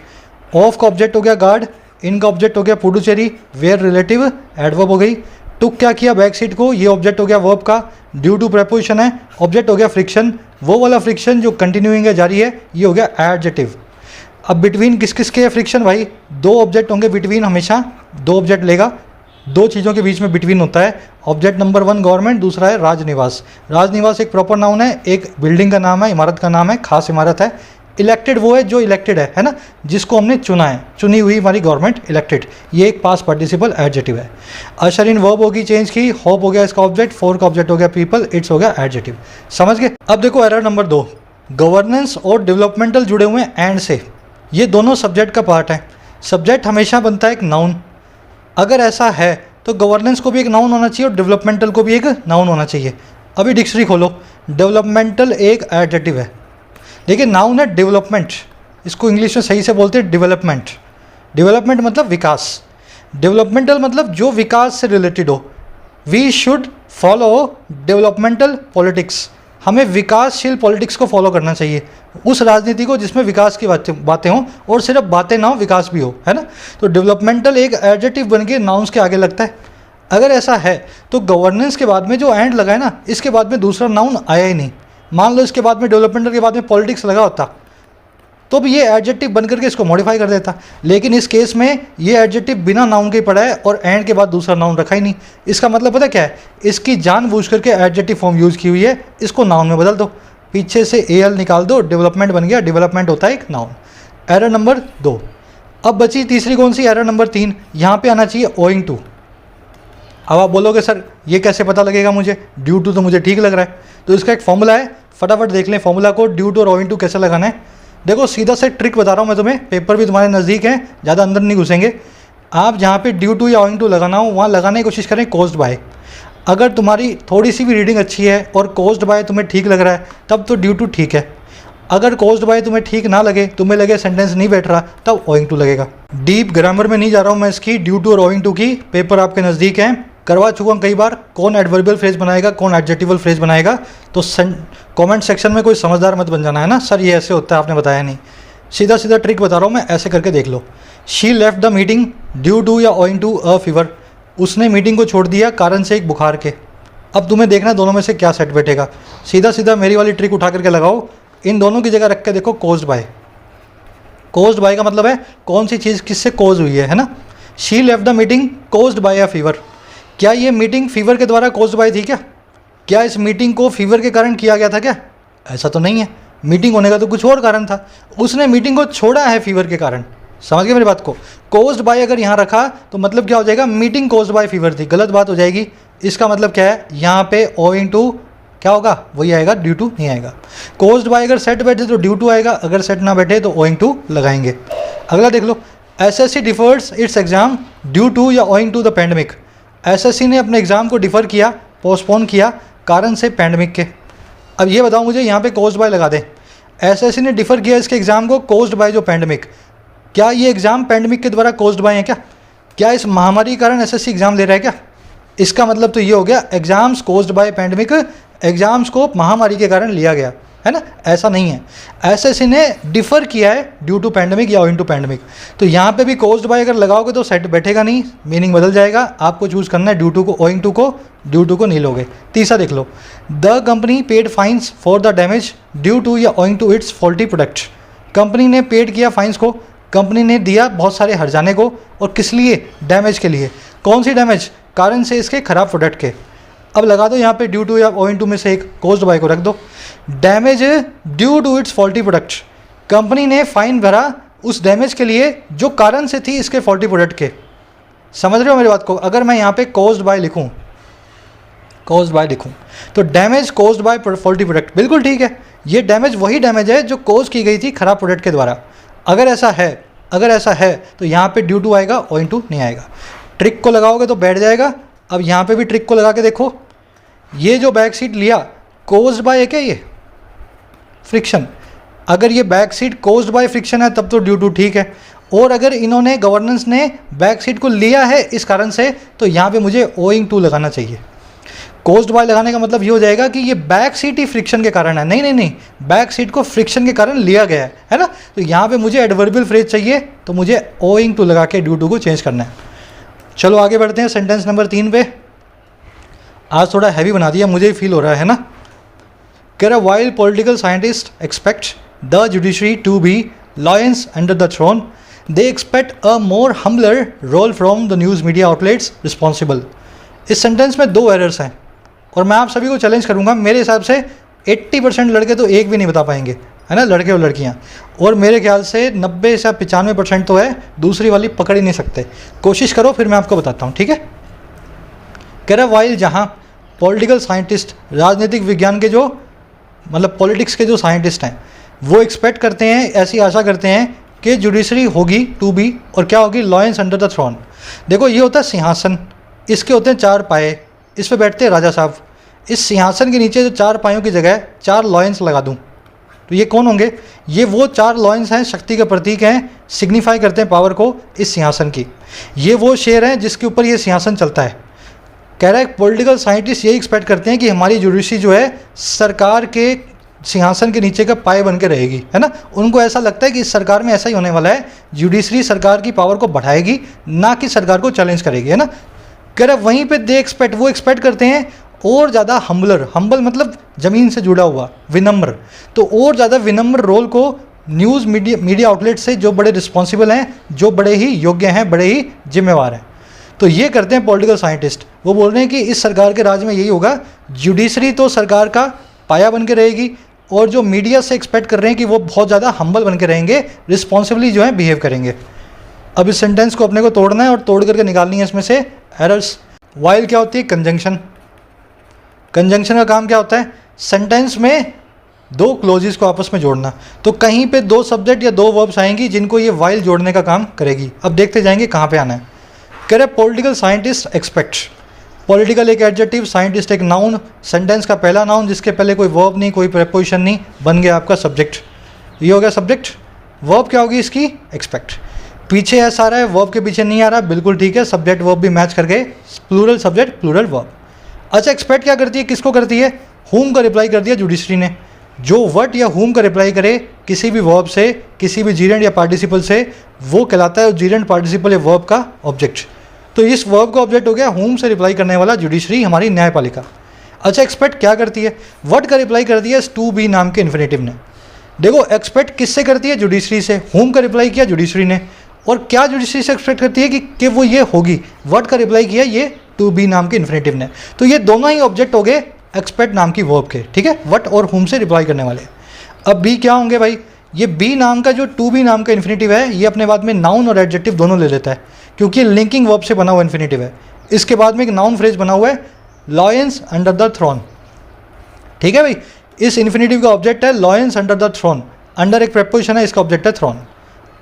ऑफ का ऑब्जेक्ट हो गया गार्ड, इन का ऑब्जेक्ट हो गया पुडुचेरी, वेयर रिलेटिव एडवर्ब हो गई। टुक क्या किया? बैक सीट को, ये ऑब्जेक्ट हो गया वर्ब का। ड्यू टू प्रेपोजिशन है, ऑब्जेक्ट हो गया फ्रिक्शन, वो वाला फ्रिक्शन जो कंटिन्यूइंग है, जारी है, ये हो गया एडजेक्टिव। अब बिटवीन किस किस के है फ्रिक्शन भाई? 2 ऑब्जेक्ट होंगे बिटवीन, हमेशा 2 ऑब्जेक्ट लेगा, 2 चीज़ों के बीच में बिटवीन होता है। ऑब्जेक्ट नंबर 1 गवर्नमेंट, दूसरा है राजनिवास। राजनिवास एक प्रॉपर नाउन है, एक बिल्डिंग का नाम है, इमारत का नाम है, खास इमारत है। इलेक्टेड वो है जो इलेक्टेड है ना, जिसको हमने चुना है, चुनी हुई हमारी गवर्नमेंट इलेक्टेड। ये एक पास्ट पार्टिसिपल एडजेक्टिव है। अशर इन वर्ब होगी चेंज की, होप हो गया इसका ऑब्जेक्ट, 4 का ऑब्जेक्ट हो गया पीपल, इट्स हो गया एडजेक्टिव। समझ गए। अब देखो एरर नंबर 2, गवर्नेंस और डेवलपमेंटल जुड़े हुए हैं एंड से। ये दोनों सब्जेक्ट का पार्ट है। सब्जेक्ट हमेशा बनता है एक नाउन। अगर ऐसा है तो गवर्नेंस को भी एक नाउन होना चाहिए और डेवलपमेंटल को भी एक नाउन होना चाहिए। अभी डिक्शनरी खोलो, डेवलपमेंटल एक एडजेक्टिव है, देखिए नाउन है डेवलपमेंट, इसको इंग्लिश में सही से बोलते हैं डेवलपमेंट। डेवलपमेंट मतलब विकास, डेवलपमेंटल मतलब जो विकास से रिलेटेड हो। We should follow developmental politics, हमें विकासशील पॉलिटिक्स को फॉलो करना चाहिए, उस राजनीति को जिसमें विकास की बातें हों, और सिर्फ बातें ना हो, विकास भी हो, है ना। तो डेवलपमेंटल एक एडजेक्टिव बन के नाउन्स के आगे लगता है। अगर ऐसा है तो गवर्नेंस के बाद में जो एंड लगा है ना, इसके बाद में दूसरा नाउन आया ही नहीं। मान लो इसके बाद में डेवलपमेंटल के बाद में पॉलिटिक्स लगा होता, तो अब ये एडजेक्टिव बन करके इसको मॉडिफाई कर देता, लेकिन इस केस में ये एडजेक्टिव बिना नाउन के पड़ा है और एंड के बाद दूसरा नाउन रखा ही नहीं। इसका मतलब पता क्या है, इसकी जानबूझ करके एडजेक्टिव फॉर्म यूज़ की हुई है, इसको नाउन में बदल दो, पीछे से AL निकाल दो, डेवलपमेंट बन गया, डेवलपमेंट होता है एक नाउन। Error number 2। अब बची तीसरी कौन सी, एरर नंबर 3। यहाँ पे आना चाहिए ओइंग टू। अब आप बोलोगे सर ये कैसे पता लगेगा मुझे, ड्यू टू तो मुझे ठीक लग रहा है। तो इसका एक फॉर्मूला है, फटाफट देख लें फॉर्मूला को, ड्यू टू और ओइंग टू कैसे लगाना है। देखो सीधा से ट्रिक बता रहा हूँ मैं तुम्हें, पेपर भी तुम्हारे नज़दीक है, ज़्यादा अंदर नहीं घुसेंगे। आप जहाँ पे ड्यू टू या ओइंग टू लगाना हो वहाँ लगाने की कोशिश करें कॉज्ड बाय। अगर तुम्हारी थोड़ी सी भी रीडिंग अच्छी है और कॉज्ड बाय तुम्हें ठीक लग रहा है तब तो ड्यू टू ठीक है। अगर कॉज्ड बाय तुम्हें ठीक ना लगे, तुम्हें लगे सेंटेंस नहीं बैठ रहा, तब ओइंग टू लगेगा। डीप ग्रामर में नहीं जा रहा हूँ मैं इसकी, ड्यू टू और ओइंग टू की पेपर आपके नज़दीक हैं, करवा चुका हूँ कई बार। कौन एडवर्बियल फ्रेज बनाएगा, कौन एडजेक्टिवल फ्रेज बनाएगा, तो कमेंट सेक्शन में कोई समझदार मत बन जाना है ना, सर ये ऐसे होता है आपने बताया नहीं। सीधा सीधा ट्रिक बता रहा हूँ मैं, ऐसे करके देख लो। She left the meeting due to या ओइंग टू अ फीवर। उसने मीटिंग को छोड़ दिया कारण से एक बुखार के। अब तुम्हें देखना दोनों में से क्या सेट बैठेगा। सीधा सीधा मेरी वाली ट्रिक उठा करके लगाओ, इन दोनों की जगह रख के देखो कॉज्ड बाय। कॉज्ड बाय का मतलब है कौन सी चीज़ किससे कॉज हुई है ना। She left the meeting caused by a fever. क्या ये मीटिंग फीवर के द्वारा कॉज्ड बाय थी क्या इस मीटिंग को फीवर के कारण किया गया था क्या? ऐसा तो नहीं है, मीटिंग होने का तो कुछ और कारण था। उसने मीटिंग को छोड़ा है फीवर के कारण। समझ गए मेरी बात को? कॉज्ड बाय अगर यहाँ रखा तो मतलब क्या हो जाएगा, मीटिंग कॉज्ड बाय फीवर थी, गलत बात हो जाएगी। इसका मतलब क्या है, यहाँ पे ओइंग टू क्या होगा, वही आएगा, ड्यू टू नहीं आएगा। कॉज्ड बाय अगर सेट बैठे तो ड्यू टू आएगा, अगर सेट ना बैठे तो ओइंग टू लगाएंगे। अगला देख लो, SSC differs its exam due to या owing to the pandemic. SSC ने अपने एग्जाम को डिफ़र किया, पोस्टपोन किया कारण से पैंडमिक के। अब ये बताओ मुझे, यहाँ पे कॉज्ड बाय लगा दें। SSC ने डिफ़र किया इसके एग्ज़ाम को कॉज्ड बाय जो पैंडमिक। क्या ये एग्ज़ाम पैंडमिक के द्वारा कॉज्ड बाय है क्या इस महामारी के कारण SSC एग्ज़ाम ले रहा है क्या? इसका मतलब तो ये हो गया, exams caused by pandemic, exams को महामारी के कारण लिया गया है ना। ऐसा नहीं है, SSC ने डिफ़र किया है ड्यू टू पैंडमिक या ओइंग टू पैंडमिक। तो यहाँ पे भी कॉज्ड बाय अगर लगाओगे तो सेट बैठेगा नहीं, मीनिंग बदल जाएगा। आपको चूज़ करना है ड्यू टू को, ओइंग टू को, ड्यू टू को नहीं लोगे। तीसरा देख लो, the company paid fines for the damage due to या owing to its faulty product. Company ने पेड किया फाइन्स को, कंपनी ने दिया बहुत सारे हर्जाने को, और किस लिए, डैमेज के लिए। कौन सी डैमेज, कारण से इसके खराब प्रोडक्ट के। अब लगा दो यहाँ पे ड्यू टू या ओइंग टू में से एक, कॉज्ड बाय को रख दो। Damage due to its faulty product, company ने फाइन भरा उस डैमेज के लिए जो कारण से थी इसके फॉल्टी प्रोडक्ट के। समझ रहे हो मेरी बात को? अगर मैं यहाँ पे कॉज्ड बाय लिखूँ, कॉज्ड बाय लिखूँ तो damage caused by faulty product, बिल्कुल ठीक है। ये डैमेज वही डैमेज है जो कॉज की गई थी खराब प्रोडक्ट के द्वारा। अगर ऐसा है तो यहाँ पे ड्यू टू आएगा, ओइंग टू नहीं आएगा। ट्रिक को लगाओगे तो बैठ जाएगा। अब यहाँ पे भी ट्रिक को लगा के देखो, ये जो बैक सीट लिया कॉज्ड बाय है क्या, ये फ्रिक्शन। अगर ये back seat caused by friction है तब तो ड्यू टू ठीक है, और अगर इन्होंने गवर्नेंस ने बैक सीट को लिया है इस कारण से, तो यहाँ पे मुझे ओइंग टू लगाना चाहिए। कॉज्ड बाय लगाने का मतलब ये हो जाएगा कि ये बैक सीट ही फ्रिक्शन के कारण है। नहीं, बैक सीट को फ्रिक्शन के कारण लिया गया है ना। तो यहाँ पे मुझे एडवर्बियल फ्रेज चाहिए, तो मुझे ओइंग टू लगा के ड्यू टू को चेंज करना है। चलो आगे बढ़ते हैं सेंटेंस नंबर 3 पे। आज थोड़ा हैवी बना दिया, मुझे ही फील हो रहा है ना। कह रहा, while political scientist expect the judiciary to be lions under the throne, they expect a more humbler role from the news media outlets responsible. इस सेंटेंस में 2 एरर्स हैं और मैं आप सभी को चैलेंज करूंगा। मेरे हिसाब से 80% लड़के तो एक भी नहीं बता पाएंगे, है ना, लड़के और लड़कियां। और मेरे ख्याल से 90 से 95% तो है, दूसरी वाली पकड़ ही नहीं सकते। कोशिश करो, फिर मैं आपको बताता हूँ, ठीक है। कह रहा, वाइल जहाँ पॉलिटिकल साइंटिस्ट, राजनीतिक विज्ञान के जो मतलब पॉलिटिक्स के जो साइंटिस्ट हैं, वो एक्सपेक्ट करते हैं, ऐसी आशा करते हैं कि जुडिशरी होगी टू बी, और क्या होगी, लॉयंस अंडर द थ्रोन। देखो ये होता है सिंहासन, इसके होते हैं 4 पाए, इस पर बैठते हैं राजा साहब। इस सिंहासन के नीचे जो 4 पायों की जगह 4 लॉयंस लगा दूँ तो ये कौन होंगे? ये वो 4 लॉयंस हैं, शक्ति का प्रतीक हैं, सिग्निफाई करते हैं पावर को इस सिंहासन की। ये वो शेर हैं जिसके ऊपर ये सिंहासन चलता है। कह रहा है पॉलिटिकल साइंटिस्ट यही एक्सपेक्ट करते हैं कि हमारी जुडिशरी जो है सरकार के सिंहासन के नीचे का पाए बन के रहेगी, है ना। उनको ऐसा लगता है कि इस सरकार में ऐसा ही होने वाला है, जुडिशरी सरकार की पावर को बढ़ाएगी, ना कि सरकार को चैलेंज करेगी, है ना। कह रहा वहीं पे वो एक्सपेक्ट करते हैं और ज़्यादा हम्बल मतलब ज़मीन से जुड़ा हुआ, विनम्र, तो और ज़्यादा विनम्र रोल को न्यूज़ मीडिया आउटलेट से जो बड़े रिस्पॉन्सिबल हैं, जो बड़े ही योग्य हैं, बड़े ही जिम्मेवार हैं। तो ये करते हैं पॉलिटिकल साइंटिस्ट। वो बोल रहे हैं कि इस सरकार के राज में यही होगा, जुडिशरी तो सरकार का पाया बन के रहेगी और जो मीडिया से एक्सपेक्ट कर रहे हैं कि वो बहुत ज़्यादा हम्बल बन के रहेंगे, रिस्पॉन्सिबली जो है बिहेव करेंगे। अब इस सेंटेंस को अपने को तोड़ना है और तोड़ करके निकालनी है इसमें से एरर्स। वाइल क्या होती है? कंजंक्शन। कंजंक्शन का काम क्या होता है? सेंटेंस में दो क्लोजेस को आपस में जोड़ना। तो कहीं पे दो सब्जेक्ट या दो वर्ब्स आएंगी जिनको ये वाइल जोड़ने का काम करेगी। अब देखते जाएंगे कहाँ पे आना है। कह रहे पॉलिटिकल साइंटिस्ट एक्सपेक्ट। पॉलिटिकल एक एडजेक्टिव, साइंटिस्ट एक नाउन, सेंटेंस का पहला नाउन जिसके पहले कोई वर्ब नहीं, कोई प्रेपोजिशन नहीं, बन गया आपका सब्जेक्ट। ये हो गया सब्जेक्ट। वर्ब क्या होगी इसकी? एक्सपेक्ट। पीछे एस आ रहा है, वर्ब के पीछे नहीं आ रहा, बिल्कुल ठीक है, सब्जेक्ट वर्ब भी मैच कर गए, प्लूरल सब्जेक्ट प्लूरल वर्ब। अच्छा, एक्सपेक्ट क्या करती है? किसको करती है? हुम का रिप्लाई कर दिया जुडिशरी ने। जो वट या हुम का रिप्लाई करे किसी भी वर्ब से, किसी भी जीरेंड या पार्टिसिपल से, वो कहलाता है जीरेंड पार्टिसिपल या वर्ब का ऑब्जेक्ट। तो इस वर्ब का ऑब्जेक्ट हो गया होम से रिप्लाई करने वाला जुडिशरी, हमारी न्यायपालिका। अच्छा, एक्सपेक्ट क्या करती है? वट का रिप्लाई कर दिया टू बी नाम के इन्फिनेटिव ने। देखो, एक्सपेक्ट किससे करती है? जुडिशरी से। होम का रिप्लाई किया जुडिशरी ने, और क्या जुडिशरी से एक्सपेक्ट करती है कि वो ये होगी? वट का रिप्लाई किया ये टू बी नाम के इन्फिनेटिव ने। तो ये दोनों ही ऑब्जेक्ट हो गए एक्सपेक्ट नाम की वर्ब के, ठीक है, वट और होम से रिप्लाई करने वाले। अब बी क्या होंगे भाई? ये बी नाम का जो टू बी नाम का इन्फिनेटिव है, ये अपने बाद में नाउन और एडजेक्टिव दोनों ले लेता है, क्योंकि लिंकिंग वर्ब से बना हुआ इन्फिनेटिव है। इसके बाद में एक नाउन फ्रेज बना हुआ है, लॉयंस अंडर द थ्रोन। ठीक है भाई, इस इन्फिनेटिव का ऑब्जेक्ट है lions under the throne. Under एक प्रेपोजिशन है, इसका ऑब्जेक्ट है थ्रोन।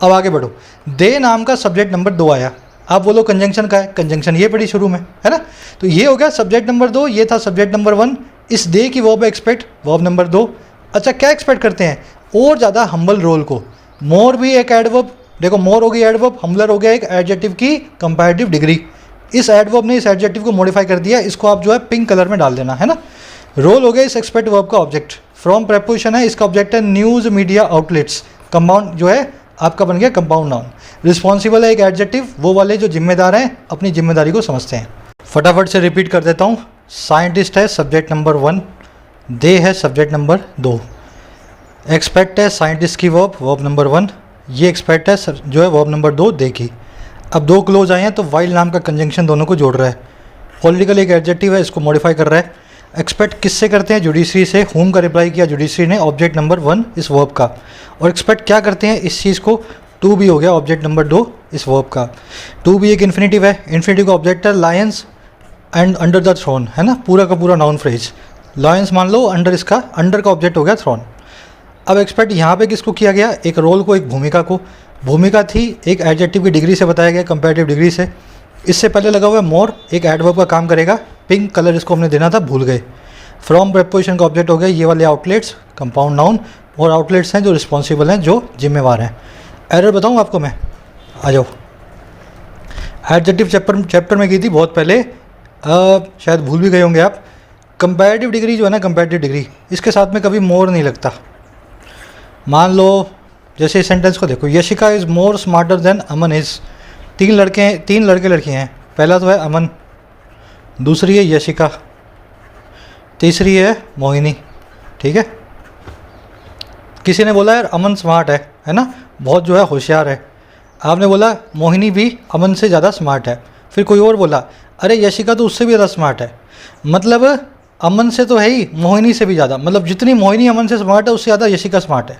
अब आगे बढ़ो, दे नाम का सब्जेक्ट नंबर 2 आया। आप बोलो कंजंक्शन का है, कंजंक्शन ये पड़ी शुरू में, है ना। तो ये हो गया सब्जेक्ट नंबर 2, ये था सब्जेक्ट नंबर 1। इस दे की वर्ब एक्सपेक्ट, वर्ब नंबर 2। अच्छा, क्या एक्सपेक्ट करते हैं? और ज़्यादा हम्बल रोल को। मोर भी एक एडवर्ब, देखो मोर हो गई एडवर्ब, हम्बलर हो गया एक एडजेक्टिव की कंपैरेटिव डिग्री। इस एडवर्ब ने इस एडजेक्टिव को मॉडिफाई कर दिया, इसको आप जो है पिंक कलर में डाल देना, है ना। रोल हो गया इस एक्सपेक्ट वर्ब का ऑब्जेक्ट। फ्रॉम प्रेपोजिशन है, इसका ऑब्जेक्ट है न्यूज़ मीडिया आउटलेट्स। कंपाउंड जो है आपका बन गया कंपाउंड नाउन। रिस्पॉन्सिबल है एक एडजेक्टिव, वो वाले जो जिम्मेदार हैं, अपनी जिम्मेदारी को समझते हैं। फटाफट से रिपीट कर देता हूँ। साइंटिस्ट है सब्जेक्ट नंबर 1, दे है सब्जेक्ट नंबर 2, एक्सपेक्ट है साइंटिस्ट की वर्ब, वर्ब नंबर 1, ये एक्सपेक्ट है जो है वर्ब नंबर 2 दे की। अब दो क्लोज आए हैं तो वाइल नाम का कंजंक्शन दोनों को जोड़ रहा है। पॉलिटिकल एक एडजेक्टिव है, इसको मॉडिफाई कर रहा है। एक्सपेक्ट किससे करते हैं? जुडिशरी से। होम का रिप्लाई किया जुडिशरी ने, ऑब्जेक्ट नंबर 1 इस वर्ब का। और एक्सपेक्ट क्या करते हैं इस चीज़ को? टू बी हो गया ऑब्जेक्ट नंबर 2 इस वर्ब का। टू बी एक इन्फिनेटिव है, इन्फिनेटिव का ऑब्जेक्ट है lions and under the throne, है ना, पूरा का पूरा नाउन फ्रेज। लायंस मान लो, अंडर इसका, अंडर का ऑब्जेक्ट हो गया थ्रोन। अब एक्सपेक्ट यहाँ पे किसको किया गया? एक रोल को, एक भूमिका को। भूमिका थी एक एडजेक्टिव की डिग्री से बताया गया, कंपैरेटिव डिग्री से। इससे पहले लगा हुआ है मोर, एक एडवर्ब का काम करेगा। पिंक कलर इसको हमने देना था, भूल गए। फ्रॉम प्रेपोजिशन का ऑब्जेक्ट हो गया ये वाले आउटलेट्स, कंपाउंड नाउन, और आउटलेट्स हैं जो रिस्पॉन्सिबल हैं, जो जिम्मेवार हैं। एरर बताऊँ आपको मैं? आ जाओ। एडजेक्टिव चैप्टर में की थी बहुत पहले, शायद भूल भी गए होंगे आप। कंपैरेटिव डिग्री जो है ना, कंपैरेटिव डिग्री, इसके साथ में कभी मोर नहीं लगता। मान लो जैसे इस सेंटेंस को देखो, Yashika is more smarter than Aman is. तीन लड़के लड़कियाँ हैं। पहला तो है अमन, दूसरी है यशिका, तीसरी है मोहिनी। ठीक है, किसी ने बोला यार अमन स्मार्ट है ना, बहुत जो है होशियार है। आपने बोला मोहिनी भी अमन से ज़्यादा स्मार्ट है। फिर कोई और बोला अरे यशिका तो उससे भी ज़्यादा स्मार्ट है। मतलब अमन से तो है ही, मोहिनी से भी ज़्यादा, मतलब जितनी मोहिनी अमन से स्मार्ट है उससे ज़्यादा यशिका स्मार्ट है।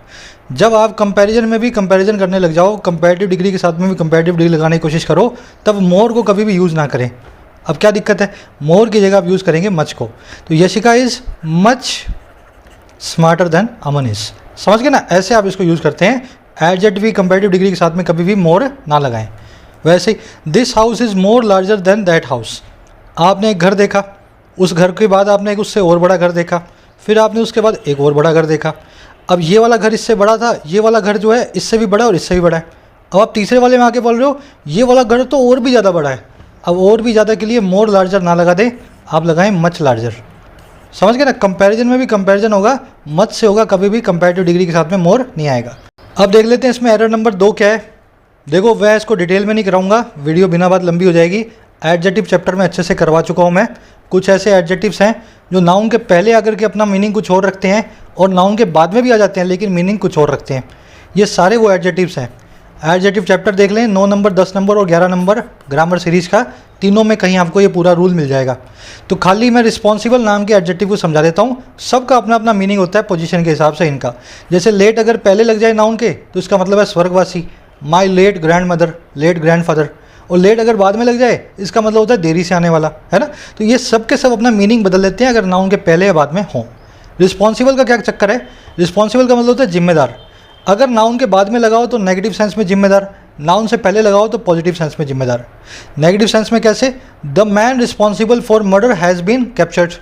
जब आप कंपैरिजन में भी कंपैरिजन करने लग जाओ, कंपैरेटिव डिग्री के साथ में भी कंपैरेटिव डिग्री लगाने की कोशिश करो, तब मोर को कभी भी यूज़ ना करें। अब क्या दिक्कत है? मोर की जगह आप यूज़ करेंगे मच को। तो Yashika is much smarter than Aman is. समझ गए ना? ऐसे आप इसको यूज़ करते हैं। एडजेक्टिव कंपैरेटिव डिग्री के साथ में कभी भी मोर ना लगाएं। वैसे ही this house is more larger than that house. आपने एक घर देखा, उस घर के बाद आपने एक उससे और बड़ा घर देखा, फिर आपने उसके बाद एक और बड़ा घर देखा। अब ये वाला घर इससे बड़ा था, ये वाला घर जो है इससे भी बड़ा और इससे भी बड़ा है। अब आप तीसरे वाले में आके बोल रहे हो ये वाला घर तो और भी ज़्यादा बड़ा है। अब और भी ज़्यादा के लिए मोर लार्जर ना लगा दें, आप लगाएं मच लार्जर। समझ गए ना? कंपैरिजन में भी कंपैरिजन होगा, मच से होगा, कभी भी कंपैरेटिव डिग्री के साथ में मोर नहीं आएगा। अब देख लेते हैं इसमें एरर नंबर 2 क्या है। देखो, मैं इसको डिटेल में नहीं कराऊंगा, वीडियो बिना बात लंबी हो जाएगी। एडजेक्टिव चैप्टर में अच्छे से करवा चुका हूँ मैं। कुछ ऐसे एडजेक्टिव्स हैं जो नाउन के पहले आकर के अपना मीनिंग कुछ और रखते हैं और नाउन के बाद में भी आ जाते हैं, लेकिन मीनिंग कुछ और रखते हैं। ये सारे वो एडजेक्टिव्स हैं। एडजेक्टिव चैप्टर देख लें, 9 नंबर, 10 नंबर और 11 नंबर ग्रामर सीरीज़ का, तीनों में कहीं आपको ये पूरा रूल मिल जाएगा। तो खाली मैं रिस्पॉन्सिबल नाम के एडजेक्टिव को समझा देता हूँ। सबका अपना अपना मीनिंग होता है पोजीशन के हिसाब से इनका। जैसे लेट अगर पहले लग जाए नाउन के तो इसका मतलब है स्वर्गवासी, my late grand mother, late grand father. और लेट अगर बाद में लग जाए इसका मतलब होता है देरी से आने वाला, है ना। तो ये सब के सब अपना मीनिंग बदल देते हैं अगर नाउन के पहले या बाद में हों। रिस्पॉन्सिबल का क्या चक्कर है, रिस्पॉन्सिबल का मतलब होता है जिम्मेदार। अगर नाउन के बाद में लगाओ तो नेगेटिव सेंस में जिम्मेदार, नाउन से पहले लगाओ तो पॉजिटिव सेंस में जिम्मेदार। नेगेटिव सेंस में कैसे, the man responsible for murder has been captured.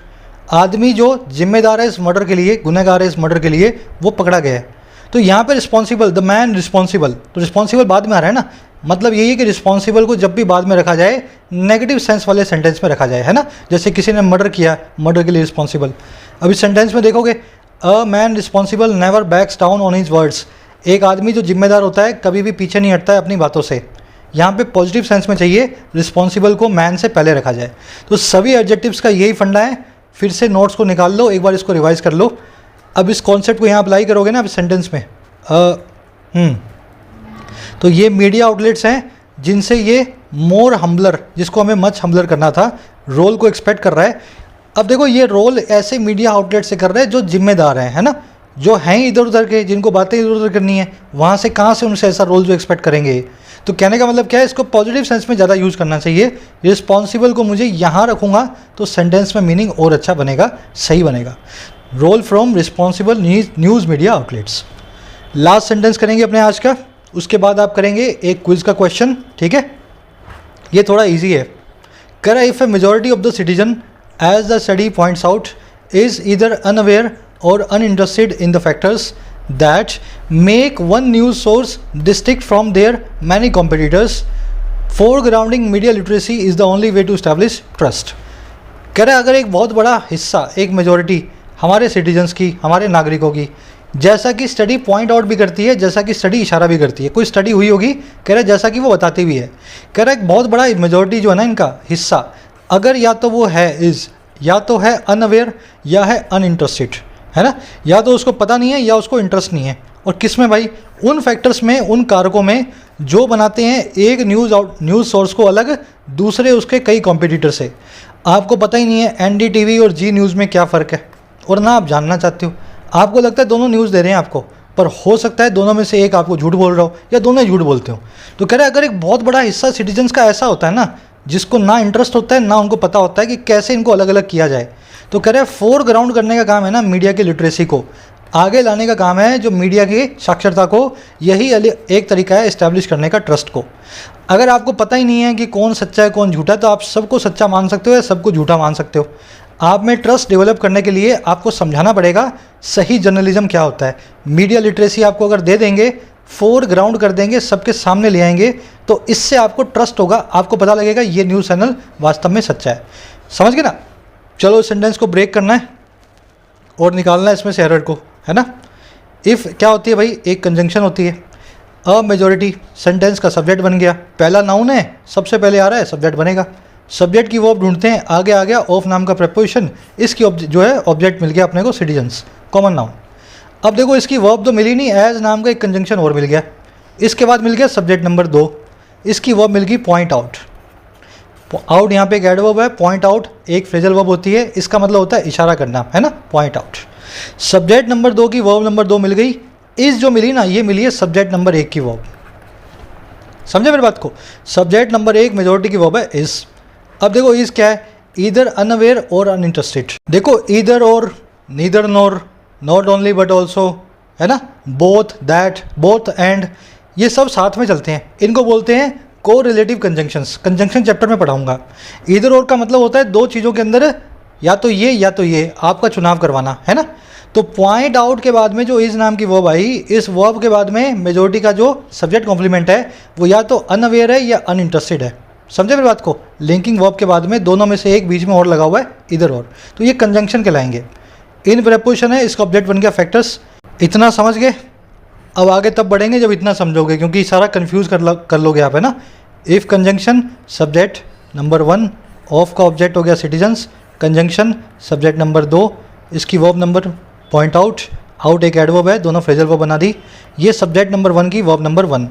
आदमी जो जिम्मेदार है इस मर्डर के लिए, गुनहगार है इस मर्डर के लिए, वो पकड़ा गया है। तो यहाँ पे रिस्पॉन्सिबल, द मैन रिस्पॉन्सिबल, तो रिस्पॉन्सिबल बाद में आ रहा है ना। मतलब यही है कि रिस्पॉन्सिबल को जब भी बाद में रखा जाए नेगेटिव सेंस वाले सेंटेंस में रखा जाए, है ना। जैसे किसी ने मर्डर किया, मर्डर के लिए रिस्पॉन्सिबल। अब इस सेंटेंस में देखोगे, a man responsible never backs down on his words. एक आदमी जो जिम्मेदार होता है कभी भी पीछे नहीं हटता है अपनी बातों से। यहाँ पे पॉजिटिव सेंस में चाहिए रिस्पॉन्सिबल को मैन से पहले रखा जाए। तो सभी एडजेक्टिव्स का यही फंडा है। फिर से नोट्स को निकाल लो, एक बार इसको रिवाइज कर लो। अब इस कॉन्सेप्ट को यहाँ अप्लाई करोगे ना अब सेंटेंस में, तो ये मीडिया आउटलेट्स हैं जिनसे ये मोर हम्बलर, जिसको हमें मच हम्बलर करना था, रोल को एक्सपेक्ट कर रहा है। अब देखो ये रोल ऐसे मीडिया आउटलेट से कर रहे हैं जो जिम्मेदार हैं, है ना, जो हैं इधर उधर के, जिनको बातें इधर उधर करनी है, वहाँ से कहाँ से उनसे ऐसा रोल जो एक्सपेक्ट करेंगे। तो कहने का मतलब क्या है, इसको पॉजिटिव सेंस में ज़्यादा यूज़ करना चाहिए। रिस्पॉन्सिबल को मुझे यहाँ रखूँगा तो सेंटेंस में मीनिंग और अच्छा बनेगा, सही बनेगा। Role from responsible news media outlets. Last sentence करेंगे अपने आज का, उसके बाद आप करेंगे एक क्विज का क्वेश्चन, ठीक है। ये थोड़ा ईजी है। कह रहा है if a majority of the citizen as the study points out is either unaware or uninterested in the factors that make one news source distinct from their many competitors, foregrounding media literacy is the only way to establish trust। कह रहा है अगर एक बहुत बड़ा हिस्सा, एक majority हमारे सिटीजन्स की, हमारे नागरिकों की, जैसा कि स्टडी पॉइंट आउट भी करती है, जैसा कि स्टडी इशारा भी करती है, कोई स्टडी हुई होगी, कह रहा है जैसा कि वो बताती भी है। कह रहा है एक बहुत बड़ा मेजॉरिटी जो है ना, इनका हिस्सा, अगर या तो वो है इज़, या तो है अनअवेयर, या है अनइंटरेस्टेड, है ना, या तो उसको पता नहीं है या उसको इंटरेस्ट नहीं है। और किस में भाई, उन फैक्टर्स में, उन कारकों में जो बनाते हैं एक न्यूज़ सोर्स को अलग दूसरे उसके कई कॉम्पिटिटर से। आपको पता ही नहीं है एनडीटीवी और जी न्यूज़ में क्या फ़र्क है, और ना आप जानना चाहते हो। आपको लगता है दोनों न्यूज़ दे रहे हैं आपको, पर हो सकता है दोनों में से एक आपको झूठ बोल रहा हो या दोनों झूठ बोलते हो। तो कह रहे हैं अगर एक बहुत बड़ा हिस्सा सिटीजन्स का ऐसा होता है ना, जिसको ना इंटरेस्ट होता है ना उनको पता होता है कि कैसे इनको अलग अलग किया जाए, तो कह रहे हैं फोर ग्राउंड करने का काम है ना मीडिया की लिटरेसी को आगे लाने का काम है, जो मीडिया की साक्षरता को, यही एक तरीका है इस्टेब्लिश करने का ट्रस्ट को। अगर आपको पता ही नहीं है कि कौन सच्चा है कौन झूठा है, तो आप सबको सच्चा मान सकते हो या सबको झूठा मान सकते हो। आप में ट्रस्ट डेवलप करने के लिए आपको समझाना पड़ेगा सही जर्नलिज्म क्या होता है। मीडिया लिटरेसी आपको अगर दे देंगे, फोर ग्राउंड कर देंगे, सबके सामने ले आएंगे, तो इससे आपको ट्रस्ट होगा, आपको पता लगेगा ये न्यूज़ चैनल वास्तव में सच्चा है। समझ गए ना। चलो इस सेंटेंस को ब्रेक करना है और निकालना है इसमें से एरर को, है ना। इफ़ क्या होती है भाई, एक कंजंक्शन होती है। अ मेजॉरिटी सेंटेंस का सब्जेक्ट बन गया, पहला नाउन है, सबसे पहले आ रहा है, सब्जेक्ट बनेगा। सब्जेक्ट की वर्ब ढूंढते हैं, आगे आ गया ऑफ नाम का प्रेपोजिशन, इसकी जो है ऑब्जेक्ट मिल गया अपने को, सिटीजन्स, कॉमन नाउन। अब देखो इसकी वर्ब तो मिली नहीं, एज नाम का एक कंजंक्शन और मिल गया। इसके बाद मिल गया सब्जेक्ट नंबर 2, इसकी वर्ब मिल गई पॉइंट आउट। आउट यहाँ पे एक एडवर्ब है, पॉइंट आउट एक फ्रेजल वर्ब होती है, इसका मतलब होता है इशारा करना, है ना, पॉइंट आउट। सब्जेक्ट नंबर 2 की वर्ब नंबर 2 मिल गई। इस जो मिली ना, ये मिली है सब्जेक्ट नंबर 1 की वर्ब। समझे मेरी बात को। सब्जेक्ट नंबर 1 मेजॉरिटी की वर्ब है इज। अब देखो इज क्या है, ईदर अनअवेयर और अनइंटरेस्टेड। देखो ईदर और, neither nor, not only but also, है ना, बोथ, दैट, बोथ एंड, ये सब साथ में चलते हैं। इनको बोलते हैं को रिलेटिव कंजंक्शंस। कंजंक्शन चैप्टर में पढ़ाऊंगा। ईदर और का मतलब होता है दो चीज़ों के अंदर या तो ये, आपका चुनाव करवाना, है ना। तो पॉइंट आउट के बाद में जो इस नाम की वर्ब आई, इस वर्ब के बाद में मेजॉरिटी का जो सब्जेक्ट कॉम्प्लीमेंट है वो या तो अनअवेयर है या अनइंटरेस्टेड है। समझे मेरी बात को। लिंकिंग वर्ब के बाद में दोनों में से एक बीच में और लगा हुआ है, इधर और, तो ये कंजंक्शन कहलाएंगे। इन प्रेपोजिशन है, इसका ऑब्जेक्ट बन गया फैक्टर्स। इतना समझ गए। अब आगे तब बढ़ेंगे जब इतना समझोगे, क्योंकि सारा कंफ्यूज कर लोगे आप, है ना। If conjunction subject number 1, of का ऑब्जेक्ट हो गया सिटीजन्स, कंजंक्शन सब्जेक्ट नंबर 2, इसकी verb number point out, out एक एडवर्ब है, दोनों फ्रेजल वर्ब बना दी। ये सब्जेक्ट नंबर 1 की वर्ब नंबर 1।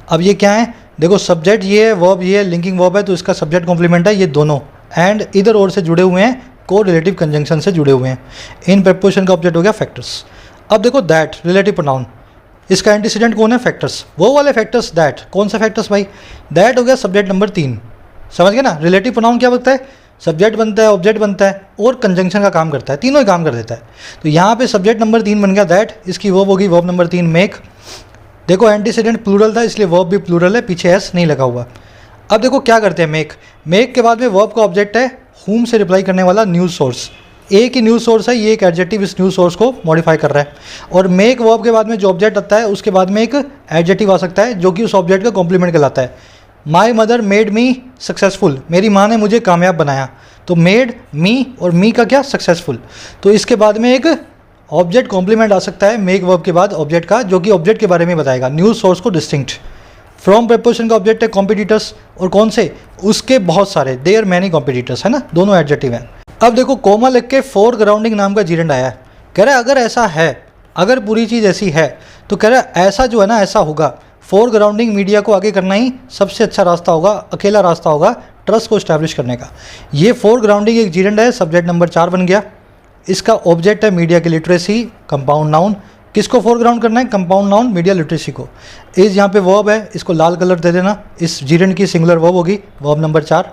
अब ये क्या है, देखो सब्जेक्ट ये है, वर्ब ये लिंकिंग वर्ब है, तो इसका सब्जेक्ट कॉम्प्लीमेंट है ये दोनों, एंड इधर और से जुड़े हुए हैं, को रिलेटिव कंजंक्शन से जुड़े हुए हैं। इन प्रीपोजिशन का ऑब्जेक्ट हो गया फैक्टर्स। अब देखो दैट रिलेटिव प्रोनाउन, इसका एंटीसीडेंट कौन है, फैक्टर्स, वो वाले फैक्टर्स दैट, कौन सा फैक्टर्स भाई, दैट हो गया सब्जेक्ट नंबर 3, समझ गए ना। रिलेटिव प्रोनाउन क्या बनता है, सब्जेक्ट बनता है, ऑब्जेक्ट बनता है और कंजंक्शन का काम करता है, तीनों ही काम कर देता है। तो यहाँ पे सब्जेक्ट नंबर 3 बन गया दैट, इसकी वर्ब होगी वर्ब नंबर 3 मेक। देखो एंटीसीडेंट प्लूरल था इसलिए वर्ब भी प्लूरल है, पीछे एस नहीं लगा हुआ। अब देखो क्या करते हैं, मेक, मेक के बाद में वर्ब का ऑब्जेक्ट है हुम से रिप्लाई करने वाला न्यूज़ सोर्स, एक ही न्यूज़ सोर्स है, ये एक एडजेक्टिव इस न्यूज़ सोर्स को मॉडिफाई कर रहा है। और मेक वर्ब के बाद में जो ऑब्जेक्ट आता है उसके बाद में एक एडजेक्टिव आ सकता है जो कि उस ऑब्जेक्ट का कॉम्प्लीमेंट कहलाता है। My mother made me successful, मेरी माँ ने मुझे कामयाब बनाया, तो मेड मी और मी का क्या, सक्सेसफुल, तो इसके बाद में एक ऑब्जेक्ट कॉम्प्लीमेंट आ सकता है मेक वर्ब के बाद ऑब्जेक्ट का, जो कि ऑब्जेक्ट के बारे में बताएगा, न्यूज़ सोर्स को डिस्टिंक्ट। फ्रॉम प्रीपोजिशन का ऑब्जेक्ट है कॉम्पिटिटर्स, और कौन से, उसके बहुत सारे, देयर मैनी कॉम्पिटिटर्स, है ना, दोनों एडजेक्टिव हैं। अब देखो कोमा लिख के फोर ग्राउंडिंग नाम का जीरेंड आया है, कह रहा है अगर ऐसा है, अगर पूरी चीज़ ऐसी है तो कह रहा है ऐसा जो है ना ऐसा होगा, फोर ग्राउंडिंग मीडिया को आगे करना ही सबसे अच्छा रास्ता होगा, अकेला रास्ता होगा ट्रस्ट को इस्टेब्लिश करने का। ये फोर ग्राउंडिंग एक जीरेंड है, सब्जेक्ट नंबर 4 बन गया। इसका ऑब्जेक्ट है मीडिया की लिटरेसी, कंपाउंड नाउन, किसको फोरग्राउंड करना है, कंपाउंड नाउन मीडिया लिटरेसी को। इस यहाँ पे वर्ब है, इसको लाल कलर दे देना, इस जीरेंड की सिंगुलर वर्ब होगी वर्ब नंबर 4।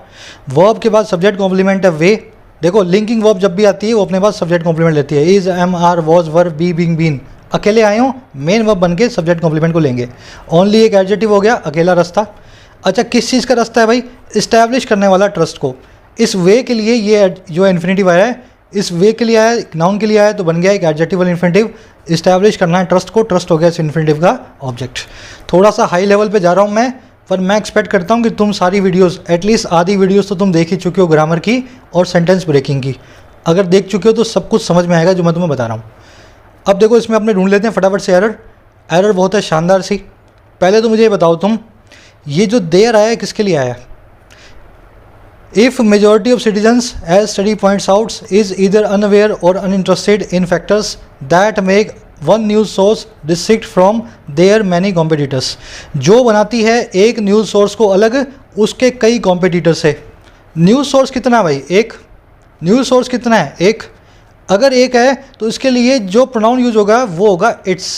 वर्ब के बाद सब्जेक्ट कॉम्प्लीमेंट है वे, देखो लिंकिंग वर्ब जब भी आती है वो अपने पास सब्जेक्ट कॉम्प्लीमेंट लेती है, is, am, are, was, were, be, being, been, अकेले आए हो मेन वर्ब बन के सब्जेक्ट कॉम्प्लीमेंट को लेंगे। ओनली एक एडजेक्टिव हो गया, अकेला रास्ता। अच्छा किस चीज़ का रास्ता है भाई, इस्टेब्लिश करने वाला ट्रस्ट को। इस वे के लिए ये जो इन्फिनेटिव आया है, इस वे के लिए आया है, नाउन के लिए आया है, तो बन गया एक एडजेक्टिवल इन्फिनेटिव, इस्टेब्लिश करना है ट्रस्ट को, ट्रस्ट हो गया इस इन्फिनेटिव का ऑब्जेक्ट। थोड़ा सा हाई लेवल पे जा रहा हूँ मैं, पर मैं एक्सपेक्ट करता हूँ कि तुम सारी वीडियोस, एटलीस्ट आधी वीडियोस तो तुम देख ही चुके हो ग्रामर की और सेंटेंस ब्रेकिंग की। अगर देख चुके हो तो सब कुछ समझ में आएगा जो मैं तुम्हें बता रहा हूँ। अब देखो इसमें अपने ढूंढ लेते हैं फटाफट से एरर। एरर बहुत है शानदार सी। पहले तो मुझे ये बताओ तुम, ये जो देयर आया है किसके लिए आया है। If majority of citizens as study points out is either unaware or uninterested in factors that make one news source distinct from their many competitors, जो बनाती है एक न्यूज़ सोर्स को अलग उसके कई कॉम्पिटिटर से। न्यूज़ सोर्स कितना भाई, एक, न्यूज़ सोर्स कितना है, एक। अगर एक है तो इसके लिए जो प्रोनाउन यूज होगा वो होगा इट्स,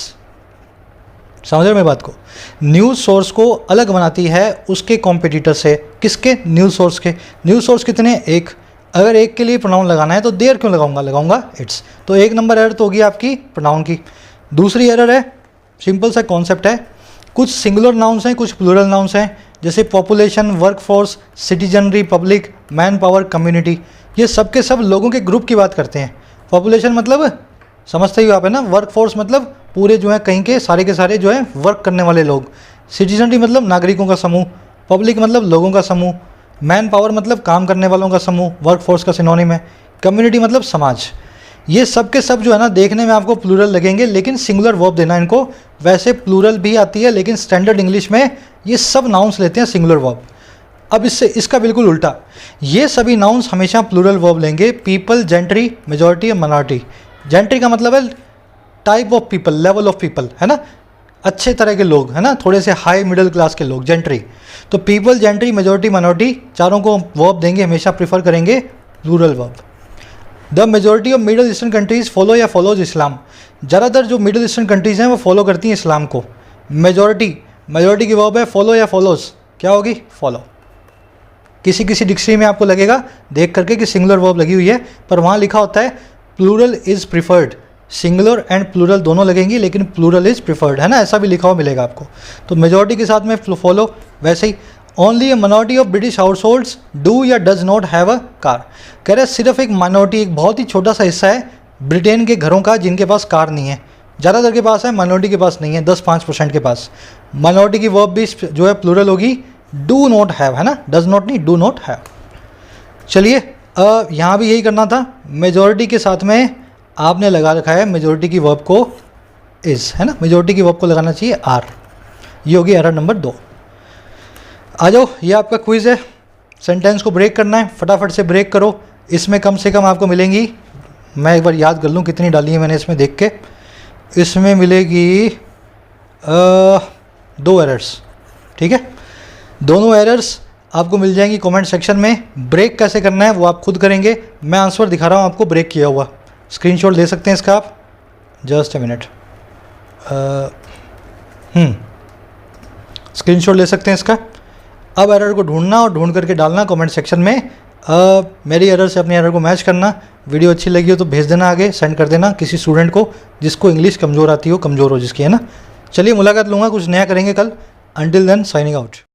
समझ रहे मेरी बात को। न्यूज़ सोर्स को अलग बनाती है उसके कॉम्पिटिटर से, किसके, न्यूज़ सोर्स के। न्यूज़ सोर्स कितने, एक। अगर एक के लिए प्रोनाउन लगाना है तो देयर क्यों लगाऊंगा, लगाऊंगा इट्स। तो एक नंबर एरर तो होगी आपकी प्रोनाउन की। दूसरी एरर है, सिंपल सा कॉन्सेप्ट है, कुछ सिंगुलर नाउन्स हैं कुछ प्लूरल नाउन्स हैं, जैसे population, workforce, citizenry, public, man power, community, ये सब के सब लोगों के ग्रुप की बात करते हैं। पॉपुलेशन मतलब समझते ही हो आप, है ना। वर्कफोर्स मतलब पूरे जो है कहीं के सारे जो है वर्क करने वाले लोग। सिटीजनरी मतलब नागरिकों का समूह। पब्लिक मतलब लोगों का समूह। मैन पावर मतलब काम करने वालों का समूह, वर्कफोर्स का सिनोनिम है। कम्युनिटी मतलब समाज। ये सब के सब जो है ना देखने में आपको प्लूरल लगेंगे, लेकिन सिंगुलर वर्ब देना इनको। वैसे प्लूरल भी आती है लेकिन स्टैंडर्ड इंग्लिश में ये सब नाउन्स लेते हैं सिंगुलर वर्ब। अब इससे इसका बिल्कुल उल्टा, ये सभी नाउन्स हमेशा प्लूरल वर्ब लेंगे। पीपल, जेंट्री, मेजॉरिटी और माइनॉरिटी। जेंट्री का मतलब है type of people, level of people, है ना, अच्छे तरह के लोग, है ना, थोड़े से हाई मिडिल क्लास के लोग, जेंट्री। तो पीपल, जेंट्री, मेजॉरिटी, माइनॉरिटी, चारों को वर्ब देंगे, हमेशा प्रीफर करेंगे plural verb. The majority of middle eastern countries follow या फॉलोज इस्लाम। ज़्यादातर जो मिडल ईस्टर्न कंट्रीज़ हैं वो फॉलो करती हैं इस्लाम को। मेजॉरिटी की वर्ब है फॉलो या फॉलोज, क्या होगी, फॉलो। किसी किसी डिक्शनरी में आपको लगेगा देख करके कि सिंगुलर वर्ब लगी हुई है, पर वहाँ लिखा होता है plural is preferred. Singular and plural दोनों लगेंगी लेकिन प्लूरल इज़ प्रिफर्ड, है ना, ऐसा भी लिखा हुआ मिलेगा आपको। तो मेजॉरिटी के साथ में फॉलो। वैसे ही only a minority of British households do या does not have a car. कह रहे सिर्फ एक माइनॉरिटी, एक बहुत ही छोटा सा हिस्सा है ब्रिटेन के घरों का जिनके पास कार नहीं है। ज़्यादातर के पास है, माइनॉरिटी के पास नहीं है, 10-5% के पास। माइनॉरिटी की वर्ब भी जो है प्लूरल होगी डू नॉट हैव, है ना, डज नॉट नहीं, डू नॉट हैव। चलिए यहाँ भी यही करना था। मेजॉरिटी के साथ में आपने लगा रखा है मेजॉरिटी की वर्ब को इज़, है ना, मेजॉरिटी की वर्ब को लगाना चाहिए आर। ये होगी एरर नंबर 2। आ जाओ, ये आपका क्विज़ है। सेंटेंस को ब्रेक करना है, फटाफट से ब्रेक करो। इसमें कम से कम आपको मिलेंगी, मैं एक बार याद कर लूँ कितनी डाली है मैंने इसमें देख के, इसमें मिलेगी 2 एरर्स। ठीक है, दोनों एरर्स आपको मिल जाएंगी कमेंट सेक्शन में। ब्रेक कैसे करना है वो आप खुद करेंगे, मैं आंसर दिखा रहा हूँ आपको ब्रेक किया हुआ। स्क्रीनशॉट ले सकते हैं इसका आप, जस्ट ए मिनट। स्क्रीनशॉट ले सकते हैं इसका। अब एरर को ढूंढना और ढूंढ करके डालना कमेंट सेक्शन में। मेरी एरर से अपनी एरर को मैच करना। वीडियो अच्छी लगी हो तो भेज देना, आगे सेंड कर देना किसी स्टूडेंट को जिसको इंग्लिश कमज़ोर आती हो, कमज़ोर हो जिसकी, है ना। चलिए मुलाकात लूँगा, कुछ नया करेंगे कल। Until then signing out.